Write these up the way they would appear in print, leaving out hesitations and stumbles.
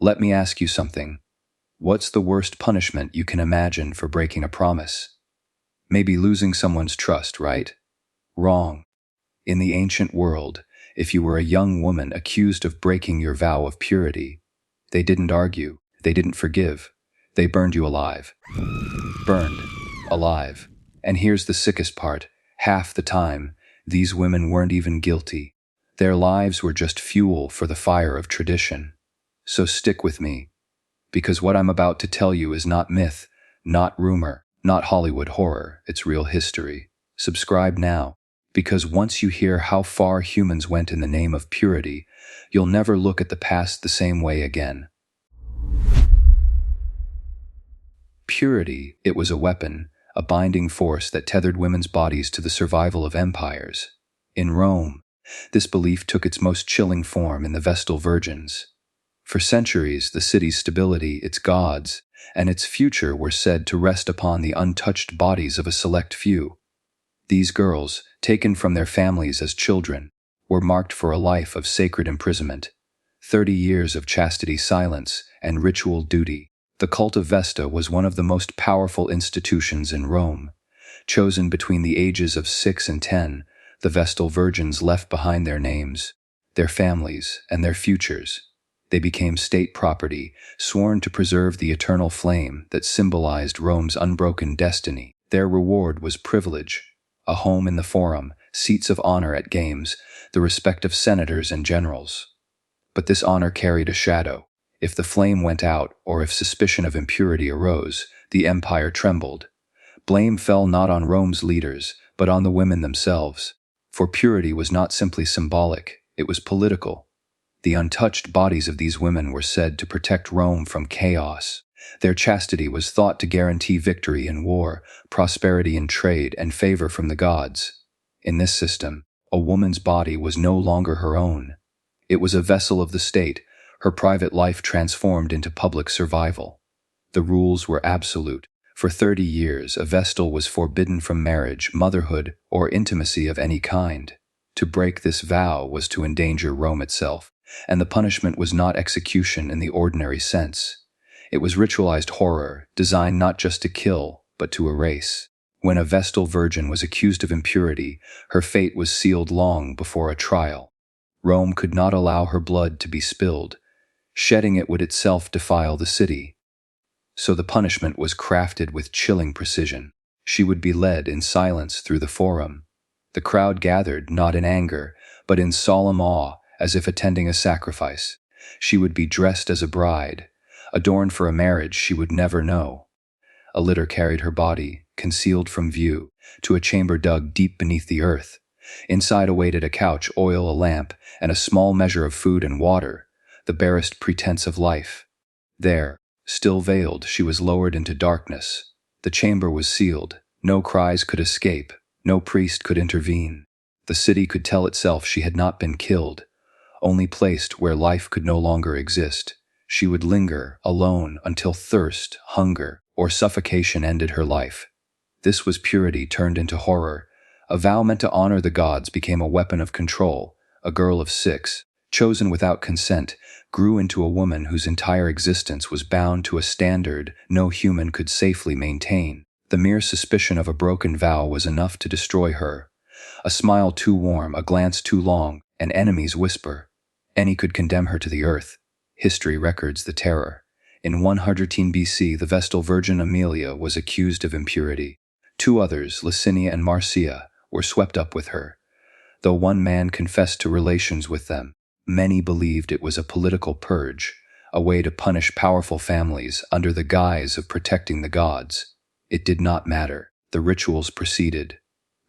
Let me ask you something. What's the worst punishment you can imagine for breaking a promise? Maybe losing someone's trust, right? Wrong. In the ancient world, if you were a young woman accused of breaking your vow of purity, they didn't argue, they didn't forgive, they burned you alive. Burned. Alive. And here's the sickest part. Half the time, these women weren't even guilty. Their lives were just fuel for the fire of tradition. So stick with me, because what I'm about to tell you is not myth, not rumor, not Hollywood horror, it's real history. Subscribe now, because once you hear how far humans went in the name of purity, you'll never look at the past the same way again. Purity, it was a weapon, a binding force that tethered women's bodies to the survival of empires. In Rome, this belief took its most chilling form in the Vestal Virgins. For centuries, the city's stability, its gods, and its future were said to rest upon the untouched bodies of a select few. These girls, taken from their families as children, were marked for a life of sacred imprisonment, 30 years of chastity silence and ritual duty. The cult of Vesta was one of the most powerful institutions in Rome. Chosen between the ages of 6 and 10, the Vestal Virgins left behind their names, their families, and their futures. They became state property, sworn to preserve the eternal flame that symbolized Rome's unbroken destiny. Their reward was privilege, a home in the forum, seats of honor at games, the respect of senators and generals. But this honor carried a shadow. If the flame went out, or if suspicion of impurity arose, the empire trembled. Blame fell not on Rome's leaders, but on the women themselves. For purity was not simply symbolic, it was political. The untouched bodies of these women were said to protect Rome from chaos. Their chastity was thought to guarantee victory in war, prosperity in trade, and favor from the gods. In this system, a woman's body was no longer her own. It was a vessel of the state, her private life transformed into public survival. The rules were absolute. For 30 years, a Vestal was forbidden from marriage, motherhood, or intimacy of any kind. To break this vow was to endanger Rome itself, and the punishment was not execution in the ordinary sense. It was ritualized horror, designed not just to kill, but to erase. When a Vestal Virgin was accused of impurity, her fate was sealed long before a trial. Rome could not allow her blood to be spilled. Shedding it would itself defile the city. So the punishment was crafted with chilling precision. She would be led in silence through the forum. The crowd gathered not in anger, but in solemn awe, as if attending a sacrifice. She would be dressed as a bride, adorned for a marriage she would never know. A litter carried her body, concealed from view, to a chamber dug deep beneath the earth. Inside awaited a couch, oil, a lamp, and a small measure of food and water, the barest pretense of life. There, still veiled, she was lowered into darkness. The chamber was sealed. No cries could escape. No priest could intervene. The city could tell itself she had not been killed, only placed where life could no longer exist. She would linger, alone, until thirst, hunger, or suffocation ended her life. This was purity turned into horror. A vow meant to honor the gods became a weapon of control. A girl of 6, chosen without consent, grew into a woman whose entire existence was bound to a standard no human could safely maintain. The mere suspicion of a broken vow was enough to destroy her. A smile too warm, a glance too long, an enemy's whisper. Any could condemn her to the earth. History records the terror. In 110 BC, the Vestal Virgin Aemilia was accused of impurity. 2 others, Licinia and Marcia, were swept up with her. Though one man confessed to relations with them, many believed it was a political purge, a way to punish powerful families under the guise of protecting the gods. It did not matter. The rituals proceeded.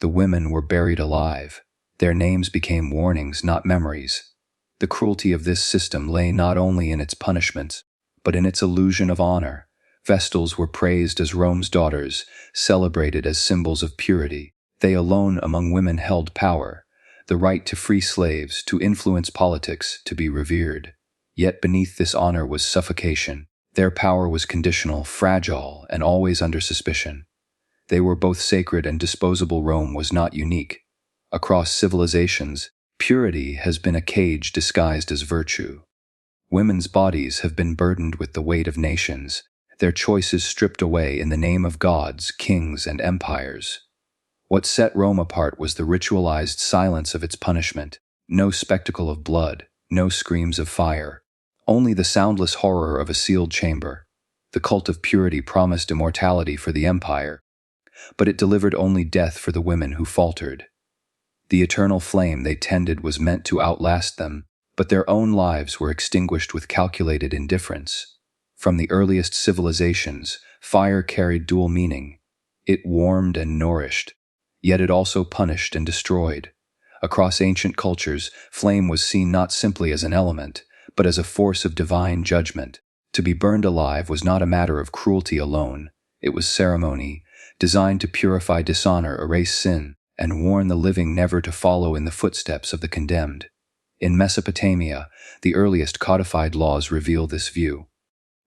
The women were buried alive. Their names became warnings, not memories. The cruelty of this system lay not only in its punishments, but in its illusion of honor. Vestals were praised as Rome's daughters, celebrated as symbols of purity. They alone among women held power, the right to free slaves, to influence politics, to be revered. Yet beneath this honor was suffocation. Their power was conditional, fragile, and always under suspicion. They were both sacred and disposable. Rome was not unique. Across civilizations, purity has been a cage disguised as virtue. Women's bodies have been burdened with the weight of nations, their choices stripped away in the name of gods, kings, and empires. What set Rome apart was the ritualized silence of its punishment. No spectacle of blood, no screams of fire, only the soundless horror of a sealed chamber. The cult of purity promised immortality for the empire, but it delivered only death for the women who faltered. The eternal flame they tended was meant to outlast them, but their own lives were extinguished with calculated indifference. From the earliest civilizations, fire carried dual meaning. It warmed and nourished, yet it also punished and destroyed. Across ancient cultures, flame was seen not simply as an element, but as a force of divine judgment. To be burned alive was not a matter of cruelty alone. It was ceremony, designed to purify dishonor, erase sin, and warn the living never to follow in the footsteps of the condemned. In Mesopotamia, the earliest codified laws reveal this view.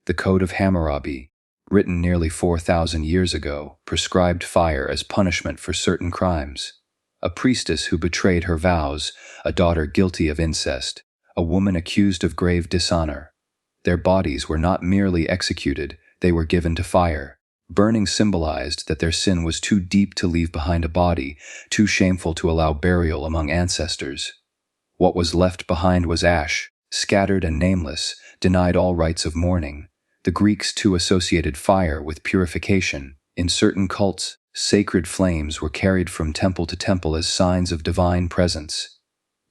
The Code of Hammurabi, written nearly 4,000 years ago, prescribed fire as punishment for certain crimes. A priestess who betrayed her vows, a daughter guilty of incest, a woman accused of grave dishonor. Their bodies were not merely executed, they were given to fire. Burning symbolized that their sin was too deep to leave behind a body, too shameful to allow burial among ancestors. What was left behind was ash, scattered and nameless, denied all rites of mourning. The Greeks too associated fire with purification. In certain cults, sacred flames were carried from temple to temple as signs of divine presence.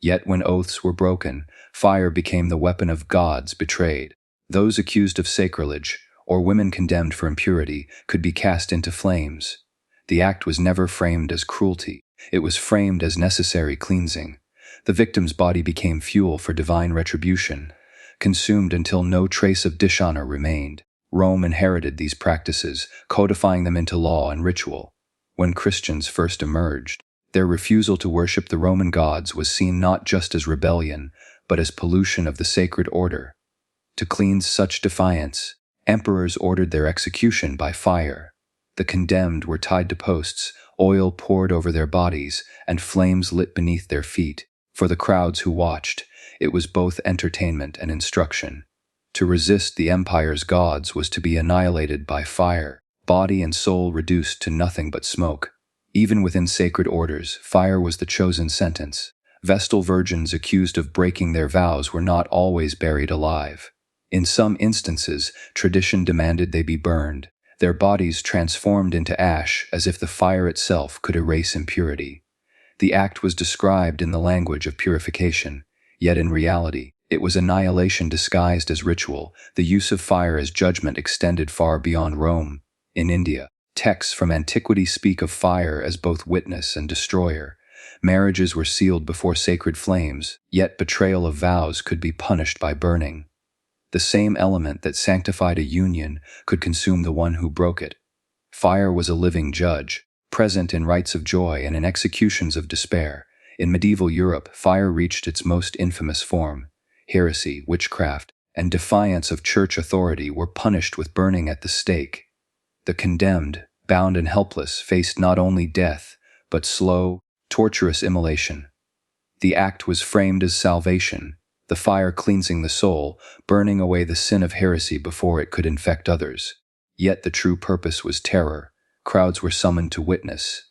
Yet when oaths were broken, fire became the weapon of gods betrayed. Those accused of sacrilege, or women condemned for impurity, could be cast into flames. The act was never framed as cruelty, it was framed as necessary cleansing. The victim's body became fuel for divine retribution, consumed until no trace of dishonor remained. Rome inherited these practices, codifying them into law and ritual. When Christians first emerged, their refusal to worship the Roman gods was seen not just as rebellion, but as pollution of the sacred order. To cleanse such defiance, emperors ordered their execution by fire. The condemned were tied to posts, oil poured over their bodies, and flames lit beneath their feet. For the crowds who watched, it was both entertainment and instruction. To resist the empire's gods was to be annihilated by fire, body and soul reduced to nothing but smoke. Even within sacred orders, fire was the chosen sentence. Vestal virgins accused of breaking their vows were not always buried alive. In some instances, tradition demanded they be burned, their bodies transformed into ash as if the fire itself could erase impurity. The act was described in the language of purification, yet in reality, it was annihilation disguised as ritual. The use of fire as judgment extended far beyond Rome. In India, texts from antiquity speak of fire as both witness and destroyer. Marriages were sealed before sacred flames, yet betrayal of vows could be punished by burning. The same element that sanctified a union could consume the one who broke it. Fire was a living judge, present in rites of joy and in executions of despair. In medieval Europe, fire reached its most infamous form. Heresy, witchcraft, and defiance of church authority were punished with burning at the stake. The condemned, bound and helpless, faced not only death, but slow, torturous immolation. The act was framed as salvation, the fire cleansing the soul, burning away the sin of heresy before it could infect others. Yet the true purpose was terror. Crowds were summoned to witness.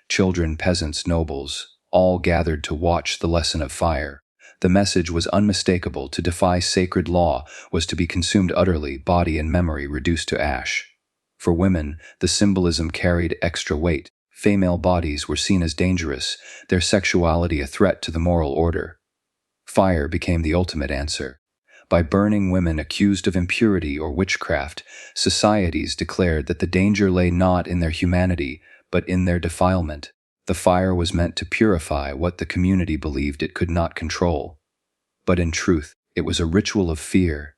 Children, peasants, nobles, all gathered to watch the lesson of fire. The message was unmistakable. To defy sacred law was to be consumed utterly, body and memory reduced to ash. For women, the symbolism carried extra weight. Female bodies were seen as dangerous, their sexuality a threat to the moral order. Fire became the ultimate answer. By burning women accused of impurity or witchcraft, societies declared that the danger lay not in their humanity, but in their defilement. The fire was meant to purify what the community believed it could not control. But in truth, it was a ritual of fear,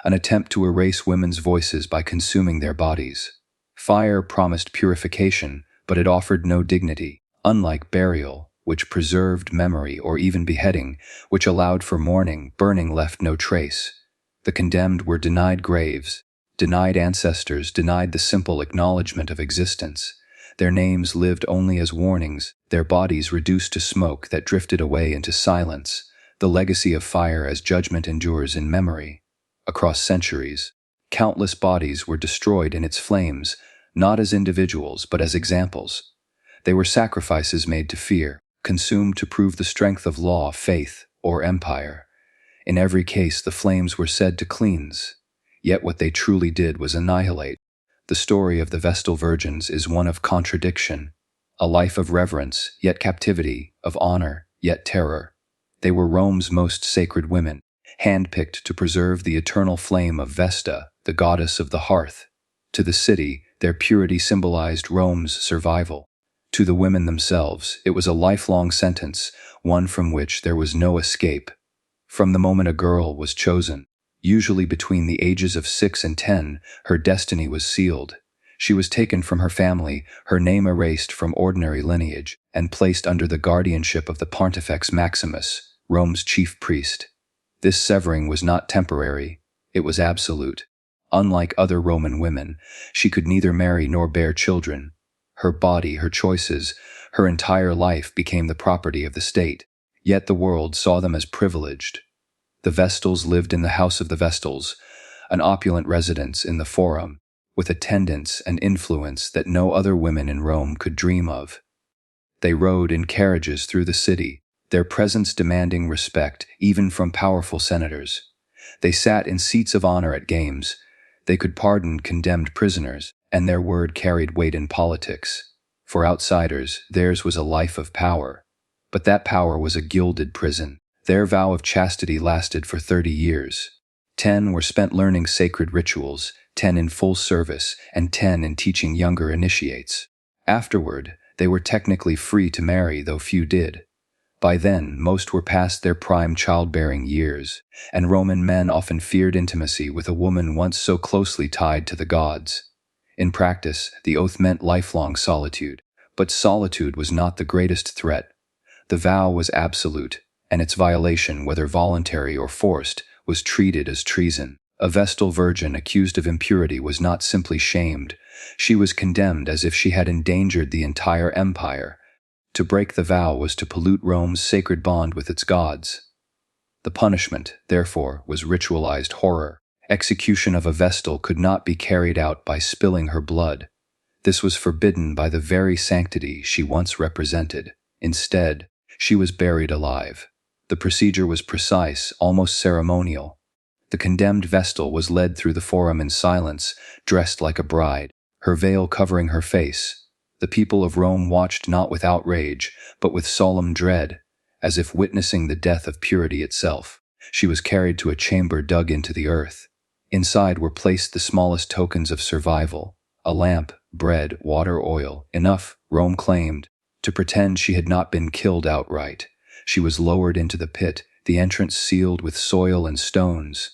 an attempt to erase women's voices by consuming their bodies. Fire promised purification, but it offered no dignity, unlike burial, which preserved memory, or even beheading, which allowed for mourning. Burning left no trace. The condemned were denied graves, denied ancestors, denied the simple acknowledgement of existence. Their names lived only as warnings, their bodies reduced to smoke that drifted away into silence. the legacy of fire as judgment endures in memory. Across centuries, countless bodies were destroyed in its flames, not as individuals but as examples. They were sacrifices made to fear, consumed to prove the strength of law, faith, or empire. In every case, the flames were said to cleanse, yet what they truly did was annihilate. The story of the Vestal Virgins is one of contradiction, a life of reverence, yet captivity, of honor, yet terror. They were Rome's most sacred women, handpicked to preserve the eternal flame of Vesta, the goddess of the hearth. To the city, their purity symbolized Rome's survival. To the women themselves, it was a lifelong sentence, one from which there was no escape. From the moment a girl was chosen, usually between the ages of 6 and 10, her destiny was sealed. She was taken from her family, her name erased from ordinary lineage, and placed under the guardianship of the Pontifex Maximus, Rome's chief priest. This severing was not temporary, it was absolute. Unlike other Roman women, she could neither marry nor bear children. Her body, her choices, her entire life became the property of the state. Yet the world saw them as privileged. The Vestals lived in the House of the Vestals, an opulent residence in the Forum, with attendance and influence that no other women in Rome could dream of. They rode in carriages through the city, their presence demanding respect even from powerful senators. They sat in seats of honor at games. They could pardon condemned prisoners, and their word carried weight in politics. For outsiders, theirs was a life of power. But that power was a gilded prison. Their vow of chastity lasted for 30 years. 10 were spent learning sacred rituals, 10 in full service, and 10 in teaching younger initiates. Afterward, they were technically free to marry, though few did. By then, most were past their prime childbearing years, and Roman men often feared intimacy with a woman once so closely tied to the gods. In practice, the oath meant lifelong solitude, but solitude was not the greatest threat. The vow was absolute, and its violation, whether voluntary or forced, was treated as treason. A Vestal Virgin accused of impurity was not simply shamed, she was condemned as if she had endangered the entire empire. To break the vow was to pollute Rome's sacred bond with its gods. The punishment, therefore, was ritualized horror. Execution of a Vestal could not be carried out by spilling her blood. This was forbidden by the very sanctity she once represented. Instead, she was buried alive. The procedure was precise, almost ceremonial. The condemned Vestal was led through the Forum in silence, dressed like a bride, her veil covering her face. The people of Rome watched not with outrage, but with solemn dread, as if witnessing the death of purity itself. She was carried to a chamber dug into the earth. Inside were placed the smallest tokens of survival: a lamp, bread, water, oil, enough, Rome claimed, to pretend she had not been killed outright. She was lowered into the pit, the entrance sealed with soil and stones.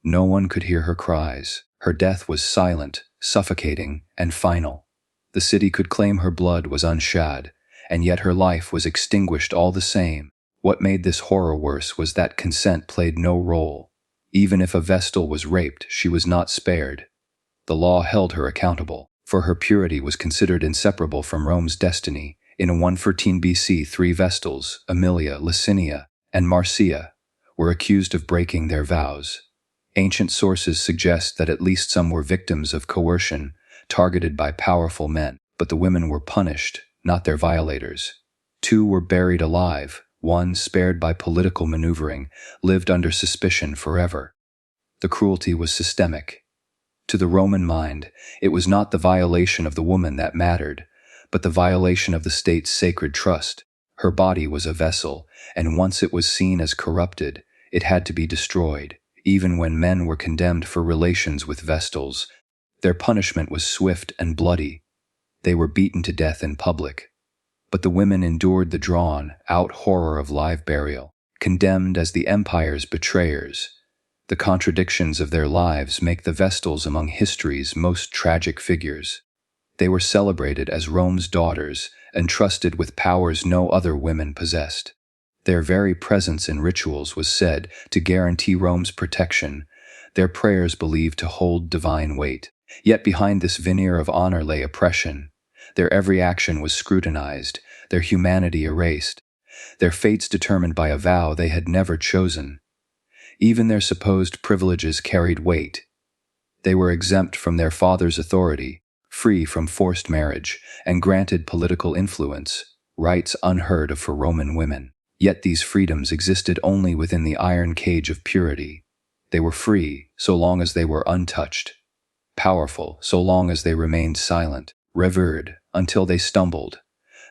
No one could hear her cries. Her death was silent, suffocating, and final. The city could claim her blood was unshad, and yet her life was extinguished all the same. What made this horror worse was that consent played no role. Even if a Vestal was raped, she was not spared. The law held her accountable, for her purity was considered inseparable from Rome's destiny. In 114 BC, 3 Vestals, Aemilia, Licinia, and Marcia, were accused of breaking their vows. Ancient sources suggest that at least some were victims of coercion, targeted by powerful men, but the women were punished, not their violators. 2 were buried alive, 1, spared by political maneuvering, lived under suspicion forever. The cruelty was systemic. To the Roman mind, it was not the violation of the woman that mattered, but the violation of the state's sacred trust. Her body was a vessel, and once it was seen as corrupted, it had to be destroyed. Even when men were condemned for relations with Vestals, their punishment was swift and bloody. They were beaten to death in public. But the women endured the drawn-out horror of live burial, condemned as the empire's betrayers. The contradictions of their lives make the Vestals among history's most tragic figures. They were celebrated as Rome's daughters, entrusted with powers no other women possessed. Their very presence in rituals was said to guarantee Rome's protection, their prayers believed to hold divine weight. Yet behind this veneer of honor lay oppression. Their every action was scrutinized, their humanity erased. their fates determined by a vow they had never chosen. Even their supposed privileges carried weight. They were exempt from their father's authority, free from forced marriage, and granted political influence, rights unheard of for Roman women. Yet these freedoms existed only within the iron cage of purity. They were free so long as they were untouched, powerful so long as they remained silent, revered until they stumbled.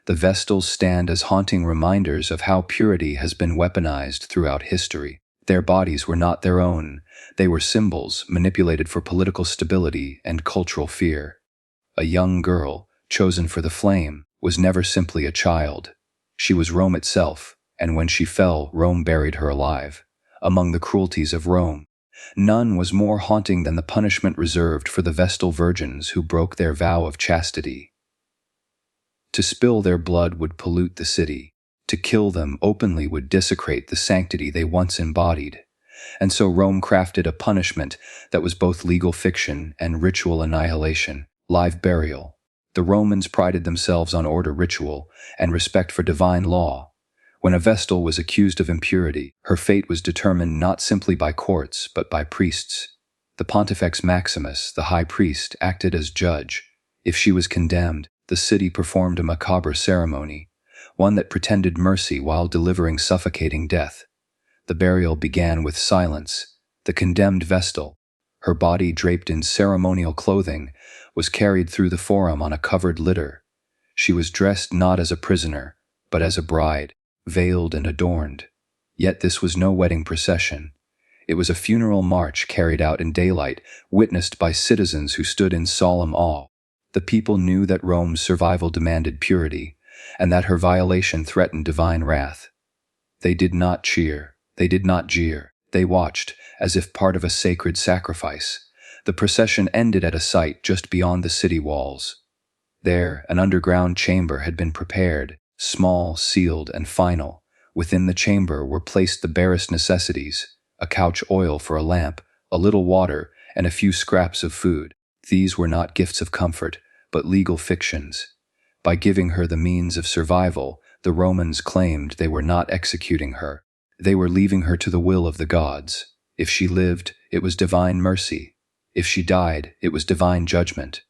The Vestals stand as haunting reminders of how purity has been weaponized throughout history. Their bodies were not their own. They were symbols manipulated for political stability and cultural fear. A young girl, chosen for the flame, was never simply a child. She was Rome itself, and when she fell, Rome buried her alive. Among the cruelties of Rome, none was more haunting than the punishment reserved for the Vestal Virgins who broke their vow of chastity. To spill their blood would pollute the city. To kill them openly would desecrate the sanctity they once embodied. And so Rome crafted a punishment that was both legal fiction and ritual annihilation, live burial. The Romans prided themselves on order, ritual, and respect for divine law. When a Vestal was accused of impurity, her fate was determined not simply by courts, but by priests. The Pontifex Maximus, the high priest, acted as judge. If she was condemned, the city performed a macabre ceremony, one that pretended mercy while delivering suffocating death. The burial began with silence. The condemned Vestal, her body draped in ceremonial clothing, was carried through the forum on a covered litter. She was dressed not as a prisoner, but as a bride, veiled and adorned. Yet this was no wedding procession. It was a funeral march carried out in daylight, witnessed by citizens who stood in solemn awe. The people knew that Rome's survival demanded purity, and that her violation threatened divine wrath. They did not cheer, they did not jeer, they watched, as if part of a sacred sacrifice. The procession ended at a site just beyond the city walls. There, an underground chamber had been prepared, small, sealed, and final. Within the chamber were placed the barest necessities: a couch oil for a lamp, a little water, and a few scraps of food. These were not gifts of comfort, but legal fictions. By giving her the means of survival, the Romans claimed they were not executing her. They were leaving her to the will of the gods. If she lived, it was divine mercy. If she died, it was divine judgment.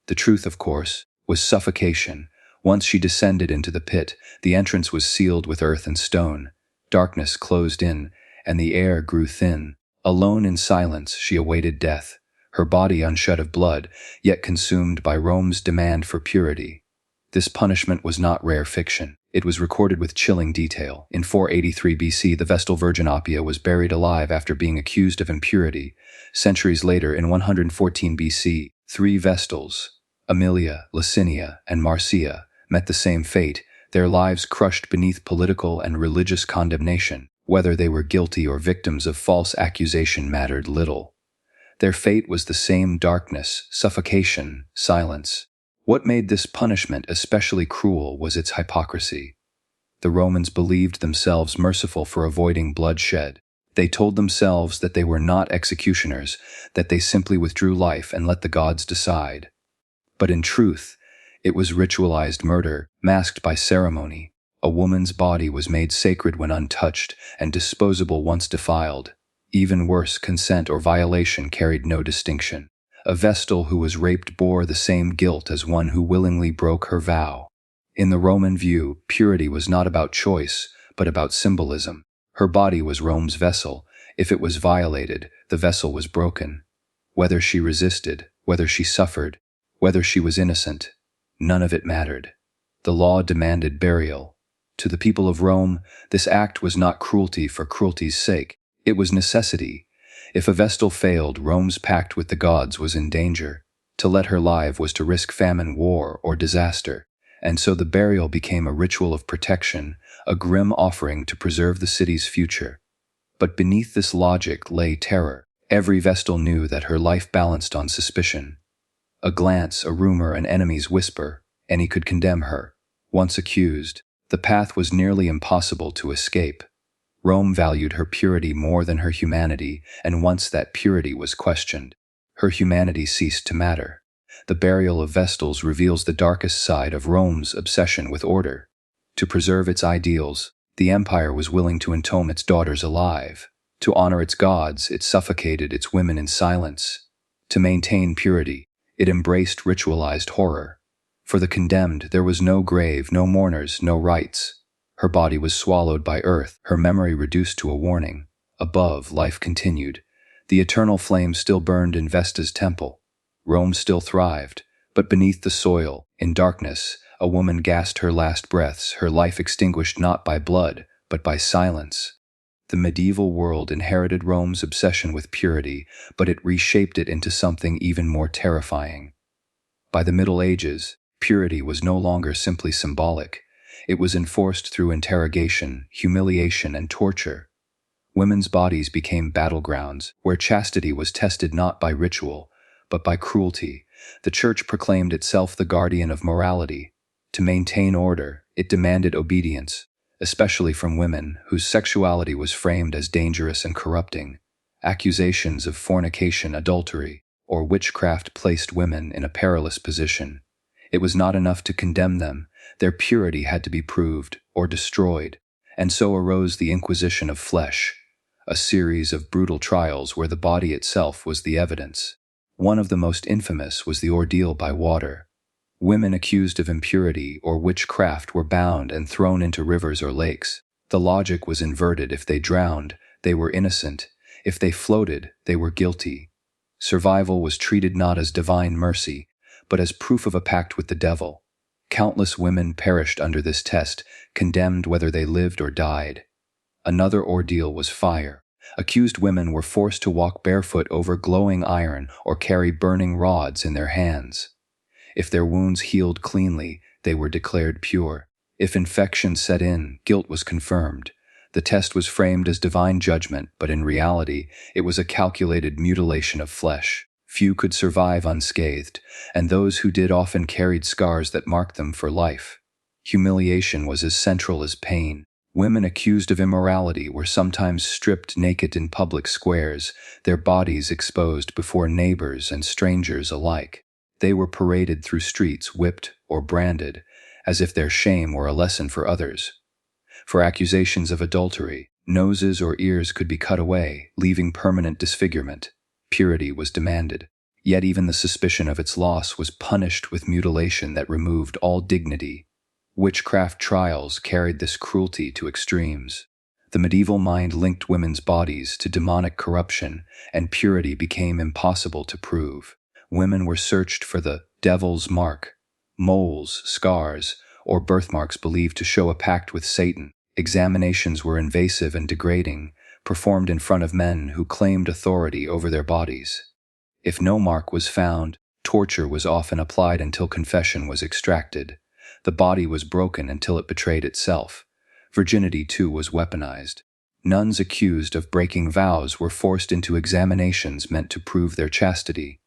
The truth, of course, was suffocation. Once she descended into the pit, the entrance was sealed with earth and stone. Darkness closed in, and the air grew thin. Alone in silence, she awaited death, her body unshed of blood, yet consumed by Rome's demand for purity. This punishment was not rare fiction. It was recorded with chilling detail. In 483 BC, the Vestal Virgin Appia was buried alive after being accused of impurity. Centuries later, in 114 BC, 3 Vestals, Aemilia, Licinia, and Marcia, met the same fate, their lives crushed beneath political and religious condemnation. Whether they were guilty or victims of false accusation mattered little. Their fate was the same: darkness, suffocation, silence. What made this punishment especially cruel was its hypocrisy. The Romans believed themselves merciful for avoiding bloodshed. They told themselves that they were not executioners, that they simply withdrew life and let the gods decide. But in truth, it was ritualized murder, masked by ceremony. A woman's body was made sacred when untouched, and disposable once defiled. Even worse, consent or violation carried no distinction. A Vestal who was raped bore the same guilt as one who willingly broke her vow. In the Roman view, purity was not about choice, but about symbolism. Her body was Rome's vessel. If it was violated, the vessel was broken. Whether she resisted, whether she suffered, whether she was innocent, none of it mattered. The law demanded burial. To the people of Rome, this act was not cruelty for cruelty's sake. It was necessity. If a Vestal failed, Rome's pact with the gods was in danger. To let her live was to risk famine, war, or disaster. And so the burial became a ritual of protection, a grim offering to preserve the city's future. But beneath this logic lay terror. Every Vestal knew that her life balanced on suspicion. A glance, a rumor, an enemy's whisper, and he could condemn her. Once accused, the path was nearly impossible to escape. Rome valued her purity more than her humanity, and once that purity was questioned, her humanity ceased to matter. The burial of Vestals reveals the darkest side of Rome's obsession with order. To preserve its ideals, The empire was willing to entomb its daughters alive. To honor its gods, it suffocated its women in silence. To maintain purity, it embraced ritualized horror. For the condemned, there was no grave, no mourners, no rites. Her body was swallowed by earth, her memory reduced to a warning. Above, life continued. The eternal flame still burned in Vesta's temple. Rome still thrived, but beneath the soil, in darkness, a woman gasped her last breaths, her life extinguished not by blood, but by silence. The medieval world inherited Rome's obsession with purity, but it reshaped it into something even more terrifying. By the Middle Ages, purity was no longer simply symbolic. It was enforced through interrogation, humiliation, and torture. Women's bodies became battlegrounds, where chastity was tested not by ritual, but by cruelty. The Church proclaimed itself the guardian of morality. To maintain order, it demanded obedience, especially from women whose sexuality was framed as dangerous and corrupting. Accusations of fornication, adultery, or witchcraft placed women in a perilous position. It was not enough to condemn them. Their purity had to be proved or destroyed, and so arose the Inquisition of Flesh, a series of brutal trials where the body itself was the evidence. One of the most infamous was the ordeal by water. Women accused of impurity or witchcraft were bound and thrown into rivers or lakes. The logic was inverted. If they drowned, they were innocent. If they floated, they were guilty. Survival was treated not as divine mercy, but as proof of a pact with the devil. Countless women perished under this test, condemned whether they lived or died. Another ordeal was fire. Accused women were forced to walk barefoot over glowing iron or carry burning rods in their hands. If their wounds healed cleanly, they were declared pure. If infection set in, guilt was confirmed. The test was framed as divine judgment, but in reality, it was a calculated mutilation of flesh. Few could survive unscathed, and those who did often carried scars that marked them for life. Humiliation was as central as pain. Women accused of immorality were sometimes stripped naked in public squares, their bodies exposed before neighbors and strangers alike. They were paraded through streets, whipped or branded, as if their shame were a lesson for others. For accusations of adultery, noses or ears could be cut away, leaving permanent disfigurement. Purity was demanded, yet even the suspicion of its loss was punished with mutilation that removed all dignity. Witchcraft trials carried this cruelty to extremes. The medieval mind linked women's bodies to demonic corruption, and purity became impossible to prove. Women were searched for the devil's mark, moles, scars, or birthmarks believed to show a pact with Satan. Examinations were invasive and degrading, performed in front of men who claimed authority over their bodies. If no mark was found, torture was often applied until confession was extracted. The body was broken until it betrayed itself. Virginity, too, was weaponized. Nuns accused of breaking vows were forced into examinations meant to prove their chastity.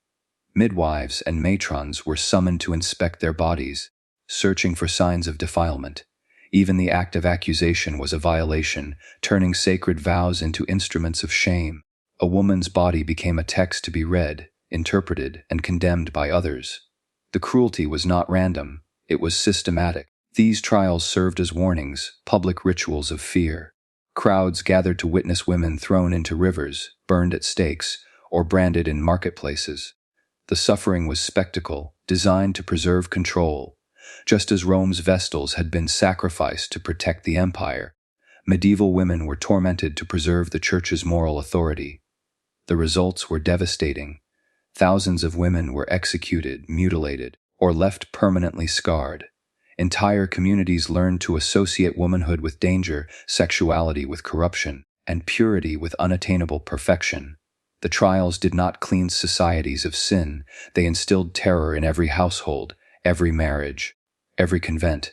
Midwives and matrons were summoned to inspect their bodies, searching for signs of defilement. Even the act of accusation was a violation, turning sacred vows into instruments of shame. A woman's body became a text to be read, interpreted, and condemned by others. The cruelty was not random, it was systematic. These trials served as warnings, public rituals of fear. Crowds gathered to witness women thrown into rivers, burned at stakes, or branded in marketplaces. The suffering was spectacle, designed to preserve control. Just as Rome's Vestals had been sacrificed to protect the empire, medieval women were tormented to preserve the Church's moral authority. The results were devastating. Thousands of women were executed, mutilated, or left permanently scarred. Entire communities learned to associate womanhood with danger, sexuality with corruption, and purity with unattainable perfection. The trials did not cleanse societies of sin, they instilled terror in every household, every marriage, every convent.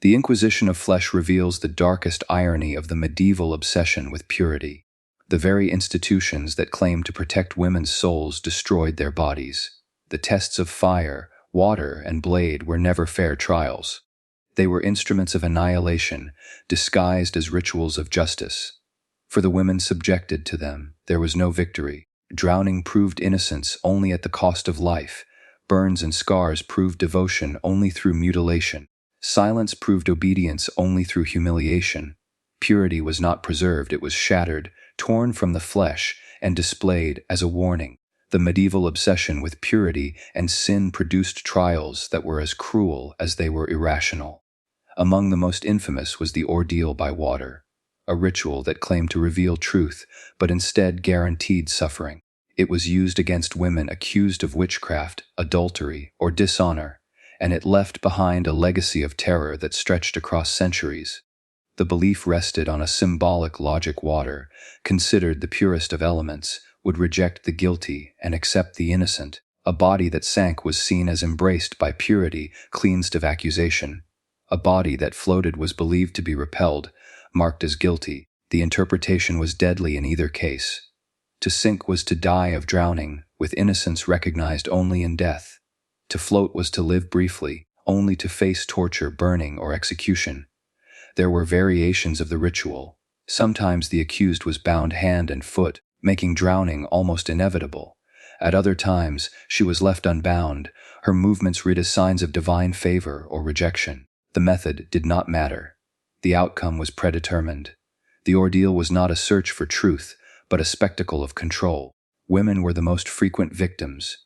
The Inquisition of Flesh reveals the darkest irony of the medieval obsession with purity. The very institutions that claimed to protect women's souls destroyed their bodies. The tests of fire, water, and blade were never fair trials. They were instruments of annihilation, disguised as rituals of justice. For the women subjected to them, there was no victory. Drowning proved innocence only at the cost of life. Burns and scars proved devotion only through mutilation. Silence proved obedience only through humiliation. Purity was not preserved, it was shattered, torn from the flesh, and displayed as a warning. The medieval obsession with purity and sin produced trials that were as cruel as they were irrational. Among the most infamous was the ordeal by water, a ritual that claimed to reveal truth but instead guaranteed suffering. It was used against women accused of witchcraft, adultery, or dishonor, and it left behind a legacy of terror that stretched across centuries. The belief rested on a symbolic logic: water, considered the purest of elements, would reject the guilty and accept the innocent. A body that sank was seen as embraced by purity, cleansed of accusation. A body that floated was believed to be repelled, marked as guilty. The interpretation was deadly in either case. To sink was to die of drowning, with innocence recognized only in death. To float was to live briefly, only to face torture, burning, or execution. There were variations of the ritual. Sometimes the accused was bound hand and foot, making drowning almost inevitable. At other times, she was left unbound, her movements read as signs of divine favor or rejection. The method did not matter. The outcome was predetermined. The ordeal was not a search for truth, but a spectacle of control. Women were the most frequent victims.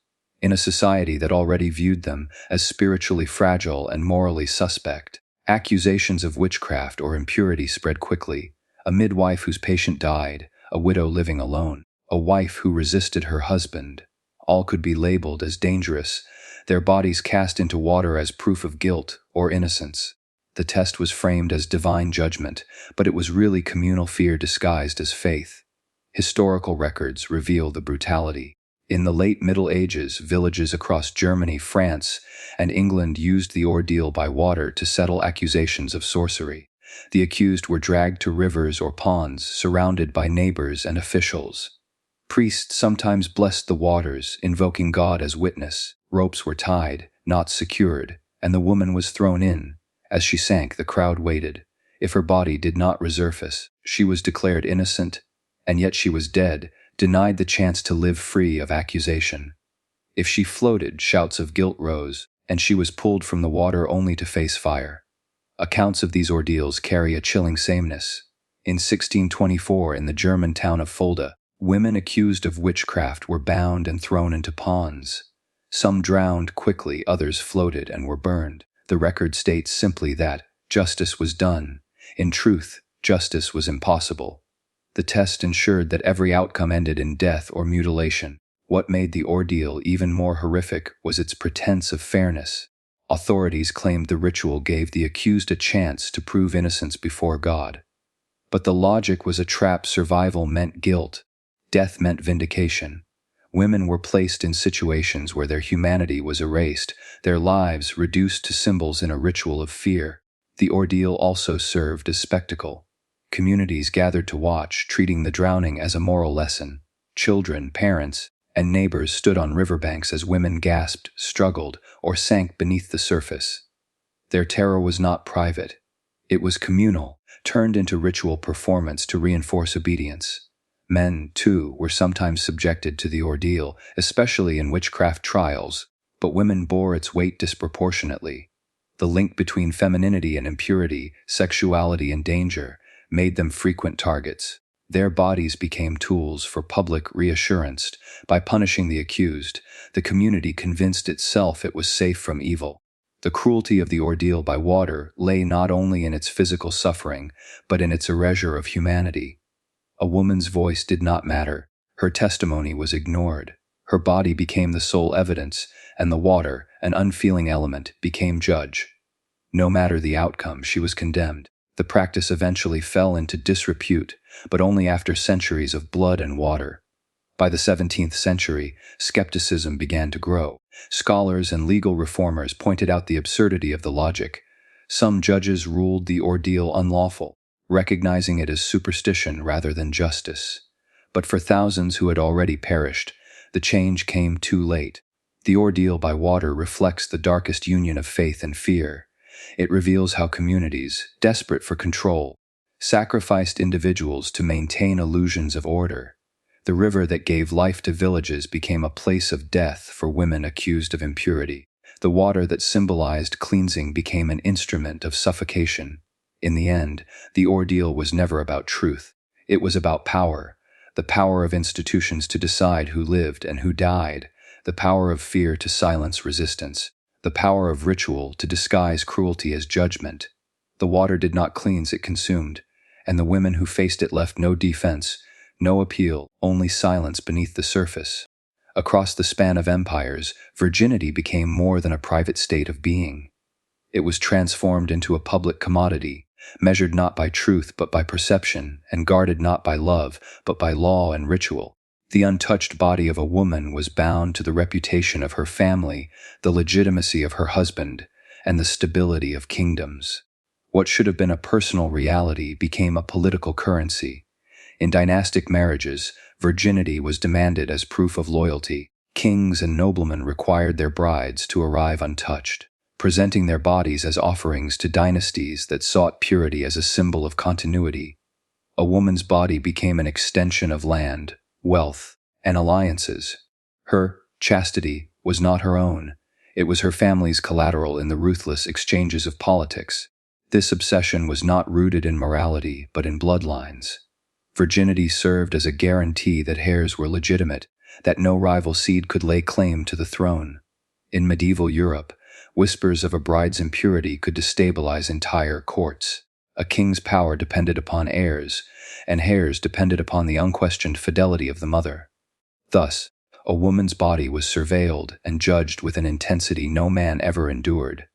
In a society that already viewed them as spiritually fragile and morally suspect, accusations of witchcraft or impurity spread quickly. A midwife whose patient died, a widow living alone, a wife who resisted her husband. All could be labeled as dangerous, their bodies cast into water as proof of guilt or innocence. The test was framed as divine judgment, but it was really communal fear disguised as faith. Historical records reveal the brutality. In the late Middle Ages, villages across Germany, France, and England used the ordeal by water to settle accusations of sorcery. The accused were dragged to rivers or ponds, surrounded by neighbors and officials. Priests sometimes blessed the waters, invoking God as witness. Ropes were tied, knots secured, and the woman was thrown in. As she sank, the crowd waited. If her body did not resurface, she was declared innocent, and yet she was dead, denied the chance to live free of accusation. If she floated, shouts of guilt rose, and she was pulled from the water only to face fire. Accounts of these ordeals carry a chilling sameness. In 1624, in the German town of Fulda, women accused of witchcraft were bound and thrown into ponds. Some drowned quickly, others floated and were burned. The record states simply that justice was done. In truth, justice was impossible. The test ensured that every outcome ended in death or mutilation. What made the ordeal even more horrific was its pretense of fairness. Authorities claimed the ritual gave the accused a chance to prove innocence before God. But the logic was a trap. Survival meant guilt. Death meant vindication. Women were placed in situations where their humanity was erased, their lives reduced to symbols in a ritual of fear. The ordeal also served as spectacle. Communities gathered to watch, treating the drowning as a moral lesson. Children, parents, and neighbors stood on riverbanks as women gasped, struggled, or sank beneath the surface. Their terror was not private. It was communal, turned into ritual performance to reinforce obedience. Men, too, were sometimes subjected to the ordeal, especially in witchcraft trials, but women bore its weight disproportionately. The link between femininity and impurity, sexuality and danger, made them frequent targets. Their bodies became tools for public reassurance. By punishing the accused, the community convinced itself it was safe from evil. The cruelty of the ordeal by water lay not only in its physical suffering, but in its erasure of humanity. A woman's voice did not matter. Her testimony was ignored. Her body became the sole evidence, and the water, an unfeeling element, became judge. No matter the outcome, she was condemned. The practice eventually fell into disrepute, but only after centuries of blood and water. By the 17th century, skepticism began to grow. Scholars and legal reformers pointed out the absurdity of the logic. Some judges ruled the ordeal unlawful, recognizing it as superstition rather than justice. But for thousands who had already perished, the change came too late. The ordeal by water reflects the darkest union of faith and fear. It reveals how communities, desperate for control, sacrificed individuals to maintain illusions of order. The river that gave life to villages became a place of death for women accused of impurity. The water that symbolized cleansing became an instrument of suffocation. In the end, the ordeal was never about truth. It was about power, the power of institutions to decide who lived and who died, the power of fear to silence resistance, the power of ritual to disguise cruelty as judgment. The water did not cleanse, it consumed, and the women who faced it left no defense, no appeal, only silence beneath the surface. Across the span of empires, virginity became more than a private state of being. It was transformed into a public commodity, measured not by truth but by perception, and guarded not by love but by law and ritual. The untouched body of a woman was bound to the reputation of her family, the legitimacy of her husband, and the stability of kingdoms. What should have been a personal reality became a political currency. In dynastic marriages, virginity was demanded as proof of loyalty. Kings and noblemen required their brides to arrive untouched, presenting their bodies as offerings to dynasties that sought purity as a symbol of continuity. A woman's body became an extension of land, wealth, and alliances. Her chastity was not her own. It was her family's collateral in the ruthless exchanges of politics. This obsession was not rooted in morality, but in bloodlines. Virginity served as a guarantee that heirs were legitimate, that no rival seed could lay claim to the throne. In medieval Europe, whispers of a bride's impurity could destabilize entire courts. A king's power depended upon heirs, and heirs depended upon the unquestioned fidelity of the mother. Thus, a woman's body was surveilled and judged with an intensity no man ever endured.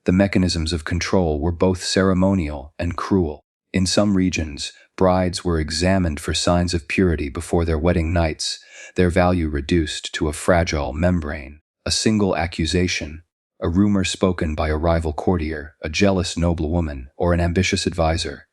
The mechanisms of control were both ceremonial and cruel. In some regions, brides were examined for signs of purity before their wedding nights, their value reduced to a fragile membrane. A single accusation, a rumor spoken by a rival courtier, a jealous noblewoman, or an ambitious advisor,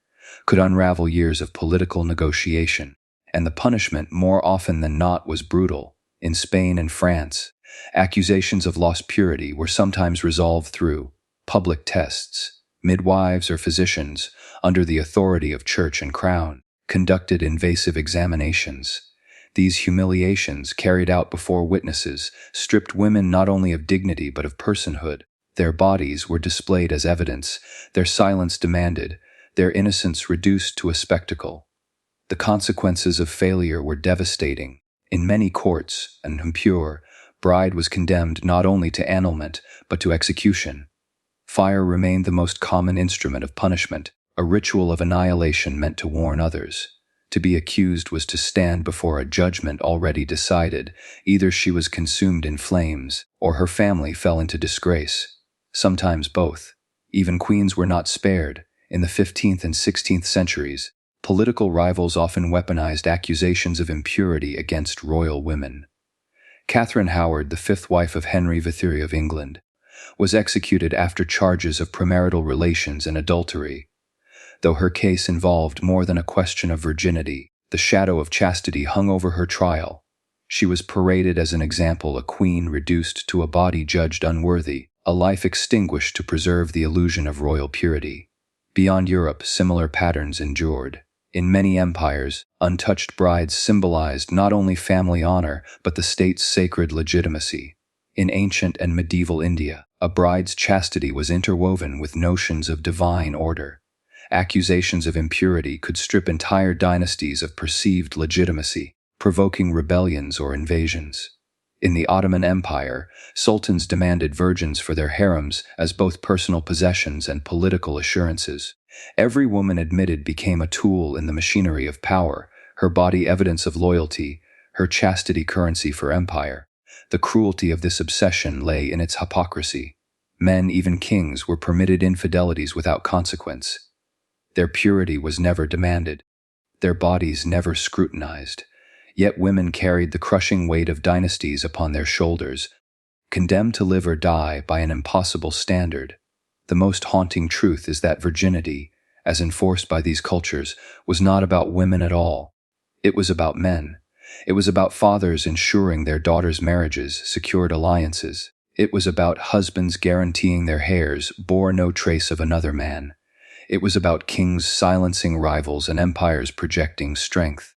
could unravel years of political negotiation, and the punishment more often than not was brutal. In Spain and France, accusations of lost purity were sometimes resolved through public tests. Midwives or physicians, under the authority of church and crown, conducted invasive examinations. These humiliations, carried out before witnesses, stripped women not only of dignity but of personhood. Their bodies were displayed as evidence, their silence demanded, their innocence reduced to a spectacle. The consequences of failure were devastating. In many courts, an impure bride was condemned not only to annulment but to execution. Fire remained the most common instrument of punishment, a ritual of annihilation meant to warn others. To be accused was to stand before a judgment already decided. Either she was consumed in flames, or her family fell into disgrace. Sometimes both. Even queens were not spared. In the 15th and 16th centuries, political rivals often weaponized accusations of impurity against royal women. Catherine Howard, the fifth wife of Henry III of England, was executed after charges of premarital relations and adultery. Though her case involved more than a question of virginity, the shadow of chastity hung over her trial. She was paraded as an example, a queen reduced to a body judged unworthy, a life extinguished to preserve the illusion of royal purity. Beyond Europe, similar patterns endured. In many empires, untouched brides symbolized not only family honor but the state's sacred legitimacy. In ancient and medieval India, a bride's chastity was interwoven with notions of divine order. Accusations of impurity could strip entire dynasties of perceived legitimacy, provoking rebellions or invasions. In the Ottoman Empire, sultans demanded virgins for their harems as both personal possessions and political assurances. Every woman admitted became a tool in the machinery of power, her body evidence of loyalty, her chastity currency for empire. The cruelty of this obsession lay in its hypocrisy. Men, even kings, were permitted infidelities without consequence. Their purity was never demanded, their bodies never scrutinized. Yet women carried the crushing weight of dynasties upon their shoulders, condemned to live or die by an impossible standard. The most haunting truth is that virginity, as enforced by these cultures, was not about women at all. It was about men. It was about fathers ensuring their daughters' marriages secured alliances. It was about husbands guaranteeing their heirs bore no trace of another man. It was about kings silencing rivals and empires projecting strength.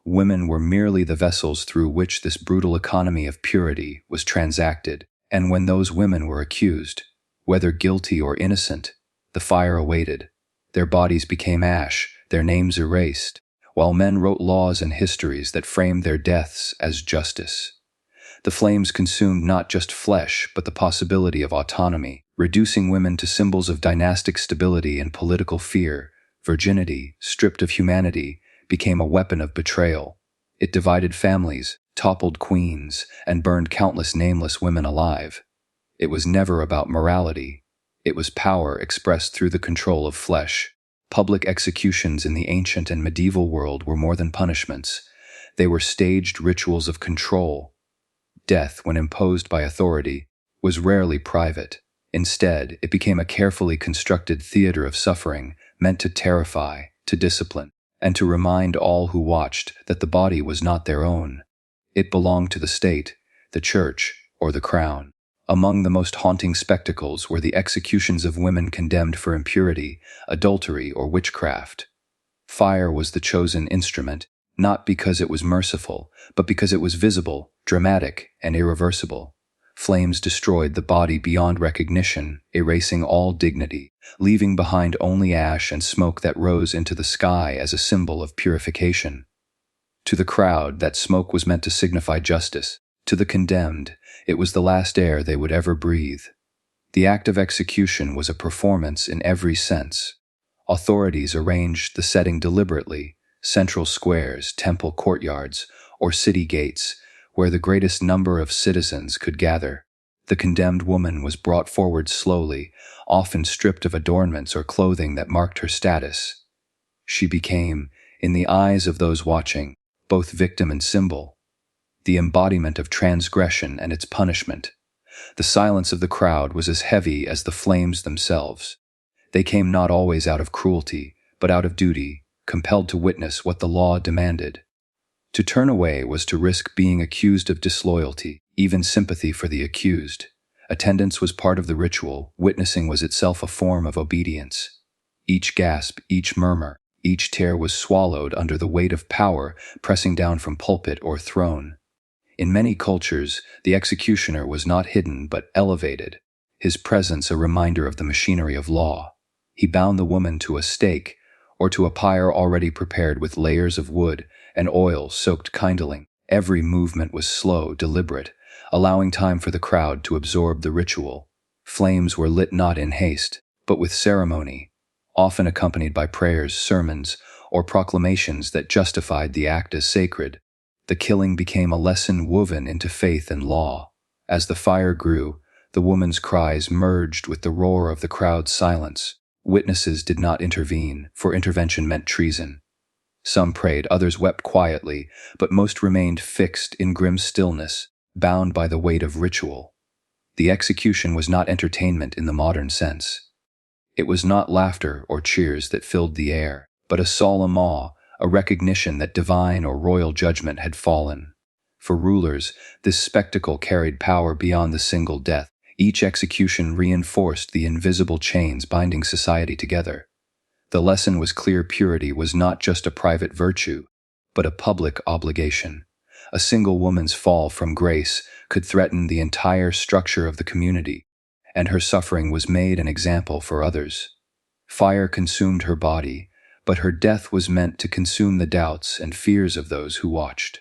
Women were merely the vessels through which this brutal economy of purity was transacted, and when those women were accused, whether guilty or innocent, the fire awaited. Their bodies became ash, their names erased, while men wrote laws and histories that framed their deaths as justice. The flames consumed not just flesh, but the possibility of autonomy, reducing women to symbols of dynastic stability and political fear. Virginity, stripped of humanity, became a weapon of betrayal. It divided families, toppled queens, and burned countless nameless women alive. It was never about morality. It was power expressed through the control of flesh. Public executions in the ancient and medieval world were more than punishments. They were staged rituals of control. Death, when imposed by authority, was rarely private. Instead, it became a carefully constructed theater of suffering, meant to terrify, to discipline, and to remind all who watched that the body was not their own. It belonged to the state, the church, or the crown. Among the most haunting spectacles were the executions of women condemned for impurity, adultery, or witchcraft. Fire was the chosen instrument, not because it was merciful, but because it was visible, dramatic, and irreversible. Flames destroyed the body beyond recognition, erasing all dignity, leaving behind only ash and smoke that rose into the sky as a symbol of purification. To the crowd, that smoke was meant to signify justice. To the condemned, it was the last air they would ever breathe. The act of execution was a performance in every sense. Authorities arranged the setting deliberately, central squares, temple courtyards, or city gates, where the greatest number of citizens could gather. The condemned woman was brought forward slowly, often stripped of adornments or clothing that marked her status. She became, in the eyes of those watching, both victim and symbol, the embodiment of transgression and its punishment. The silence of the crowd was as heavy as the flames themselves. They came not always out of cruelty, but out of duty, compelled to witness what the law demanded. To turn away was to risk being accused of disloyalty, even sympathy for the accused. Attendance was part of the ritual, witnessing was itself a form of obedience. Each gasp, each murmur, each tear was swallowed under the weight of power pressing down from pulpit or throne. In many cultures, the executioner was not hidden but elevated, his presence a reminder of the machinery of law. He bound the woman to a stake, or to a pyre already prepared with layers of wood and oil soaked kindling. Every movement was slow, deliberate, allowing time for the crowd to absorb the ritual. Flames were lit not in haste, but with ceremony, often accompanied by prayers, sermons, or proclamations that justified the act as sacred. The killing became a lesson woven into faith and law. As the fire grew, the woman's cries merged with the roar of the crowd's silence. Witnesses did not intervene, for intervention meant treason. Some prayed, others wept quietly, but most remained fixed in grim stillness, bound by the weight of ritual. The execution was not entertainment in the modern sense. It was not laughter or cheers that filled the air, but a solemn awe, a recognition that divine or royal judgment had fallen. For rulers, this spectacle carried power beyond the single death. Each execution reinforced the invisible chains binding society together. The lesson was clear: purity was not just a private virtue, but a public obligation. A single woman's fall from grace could threaten the entire structure of the community, and her suffering was made an example for others. Fire consumed her body, but her death was meant to consume the doubts and fears of those who watched.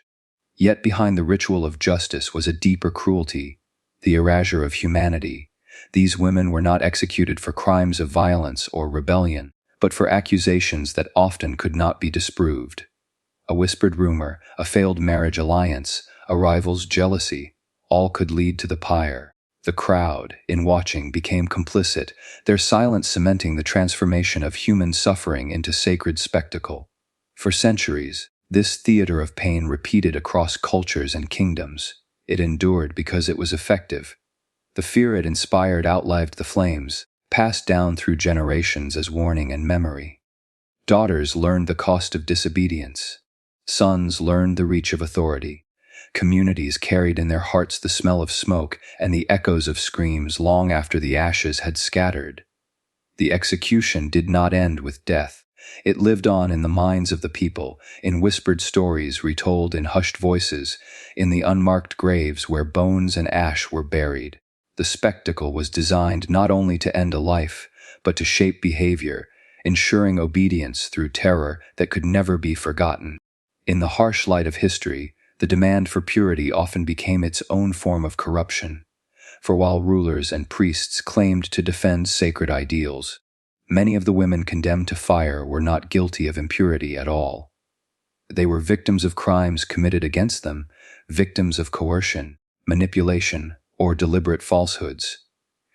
Yet behind the ritual of justice was a deeper cruelty, the erasure of humanity. These women were not executed for crimes of violence or rebellion, but for accusations that often could not be disproved. A whispered rumor, a failed marriage alliance, a rival's jealousy, all could lead to the pyre. The crowd, in watching, became complicit, their silence cementing the transformation of human suffering into sacred spectacle. For centuries, this theater of pain repeated across cultures and kingdoms. It endured because it was effective. The fear it inspired outlived the flames, passed down through generations as warning and memory. Daughters learned the cost of disobedience. Sons learned the reach of authority. Communities carried in their hearts the smell of smoke and the echoes of screams long after the ashes had scattered. The execution did not end with death. It lived on in the minds of the people, in whispered stories retold in hushed voices, in the unmarked graves where bones and ash were buried. The spectacle was designed not only to end a life, but to shape behavior, ensuring obedience through terror that could never be forgotten. In the harsh light of history, the demand for purity often became its own form of corruption. For while rulers and priests claimed to defend sacred ideals, many of the women condemned to fire were not guilty of impurity at all. They were victims of crimes committed against them, victims of coercion, manipulation, or deliberate falsehoods.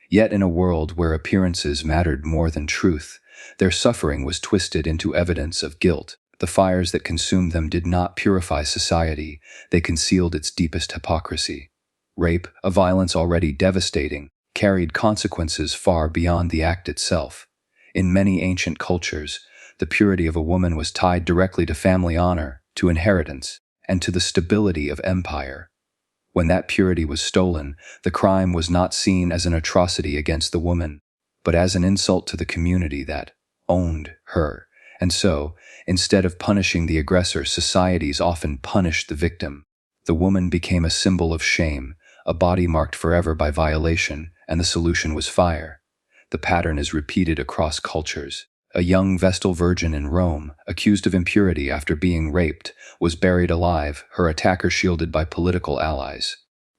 Yet in a world where appearances mattered more than truth, their suffering was twisted into evidence of guilt. The fires that consumed them did not purify society, they concealed its deepest hypocrisy. Rape, a violence already devastating, carried consequences far beyond the act itself. In many ancient cultures, the purity of a woman was tied directly to family honor, to inheritance, and to the stability of empire. When that purity was stolen, the crime was not seen as an atrocity against the woman, but as an insult to the community that owned her. And so, instead of punishing the aggressor, societies often punished the victim. The woman became a symbol of shame, a body marked forever by violation, and the solution was fire. The pattern is repeated across cultures. A young Vestal Virgin in Rome, accused of impurity after being raped, was buried alive, her attacker shielded by political allies.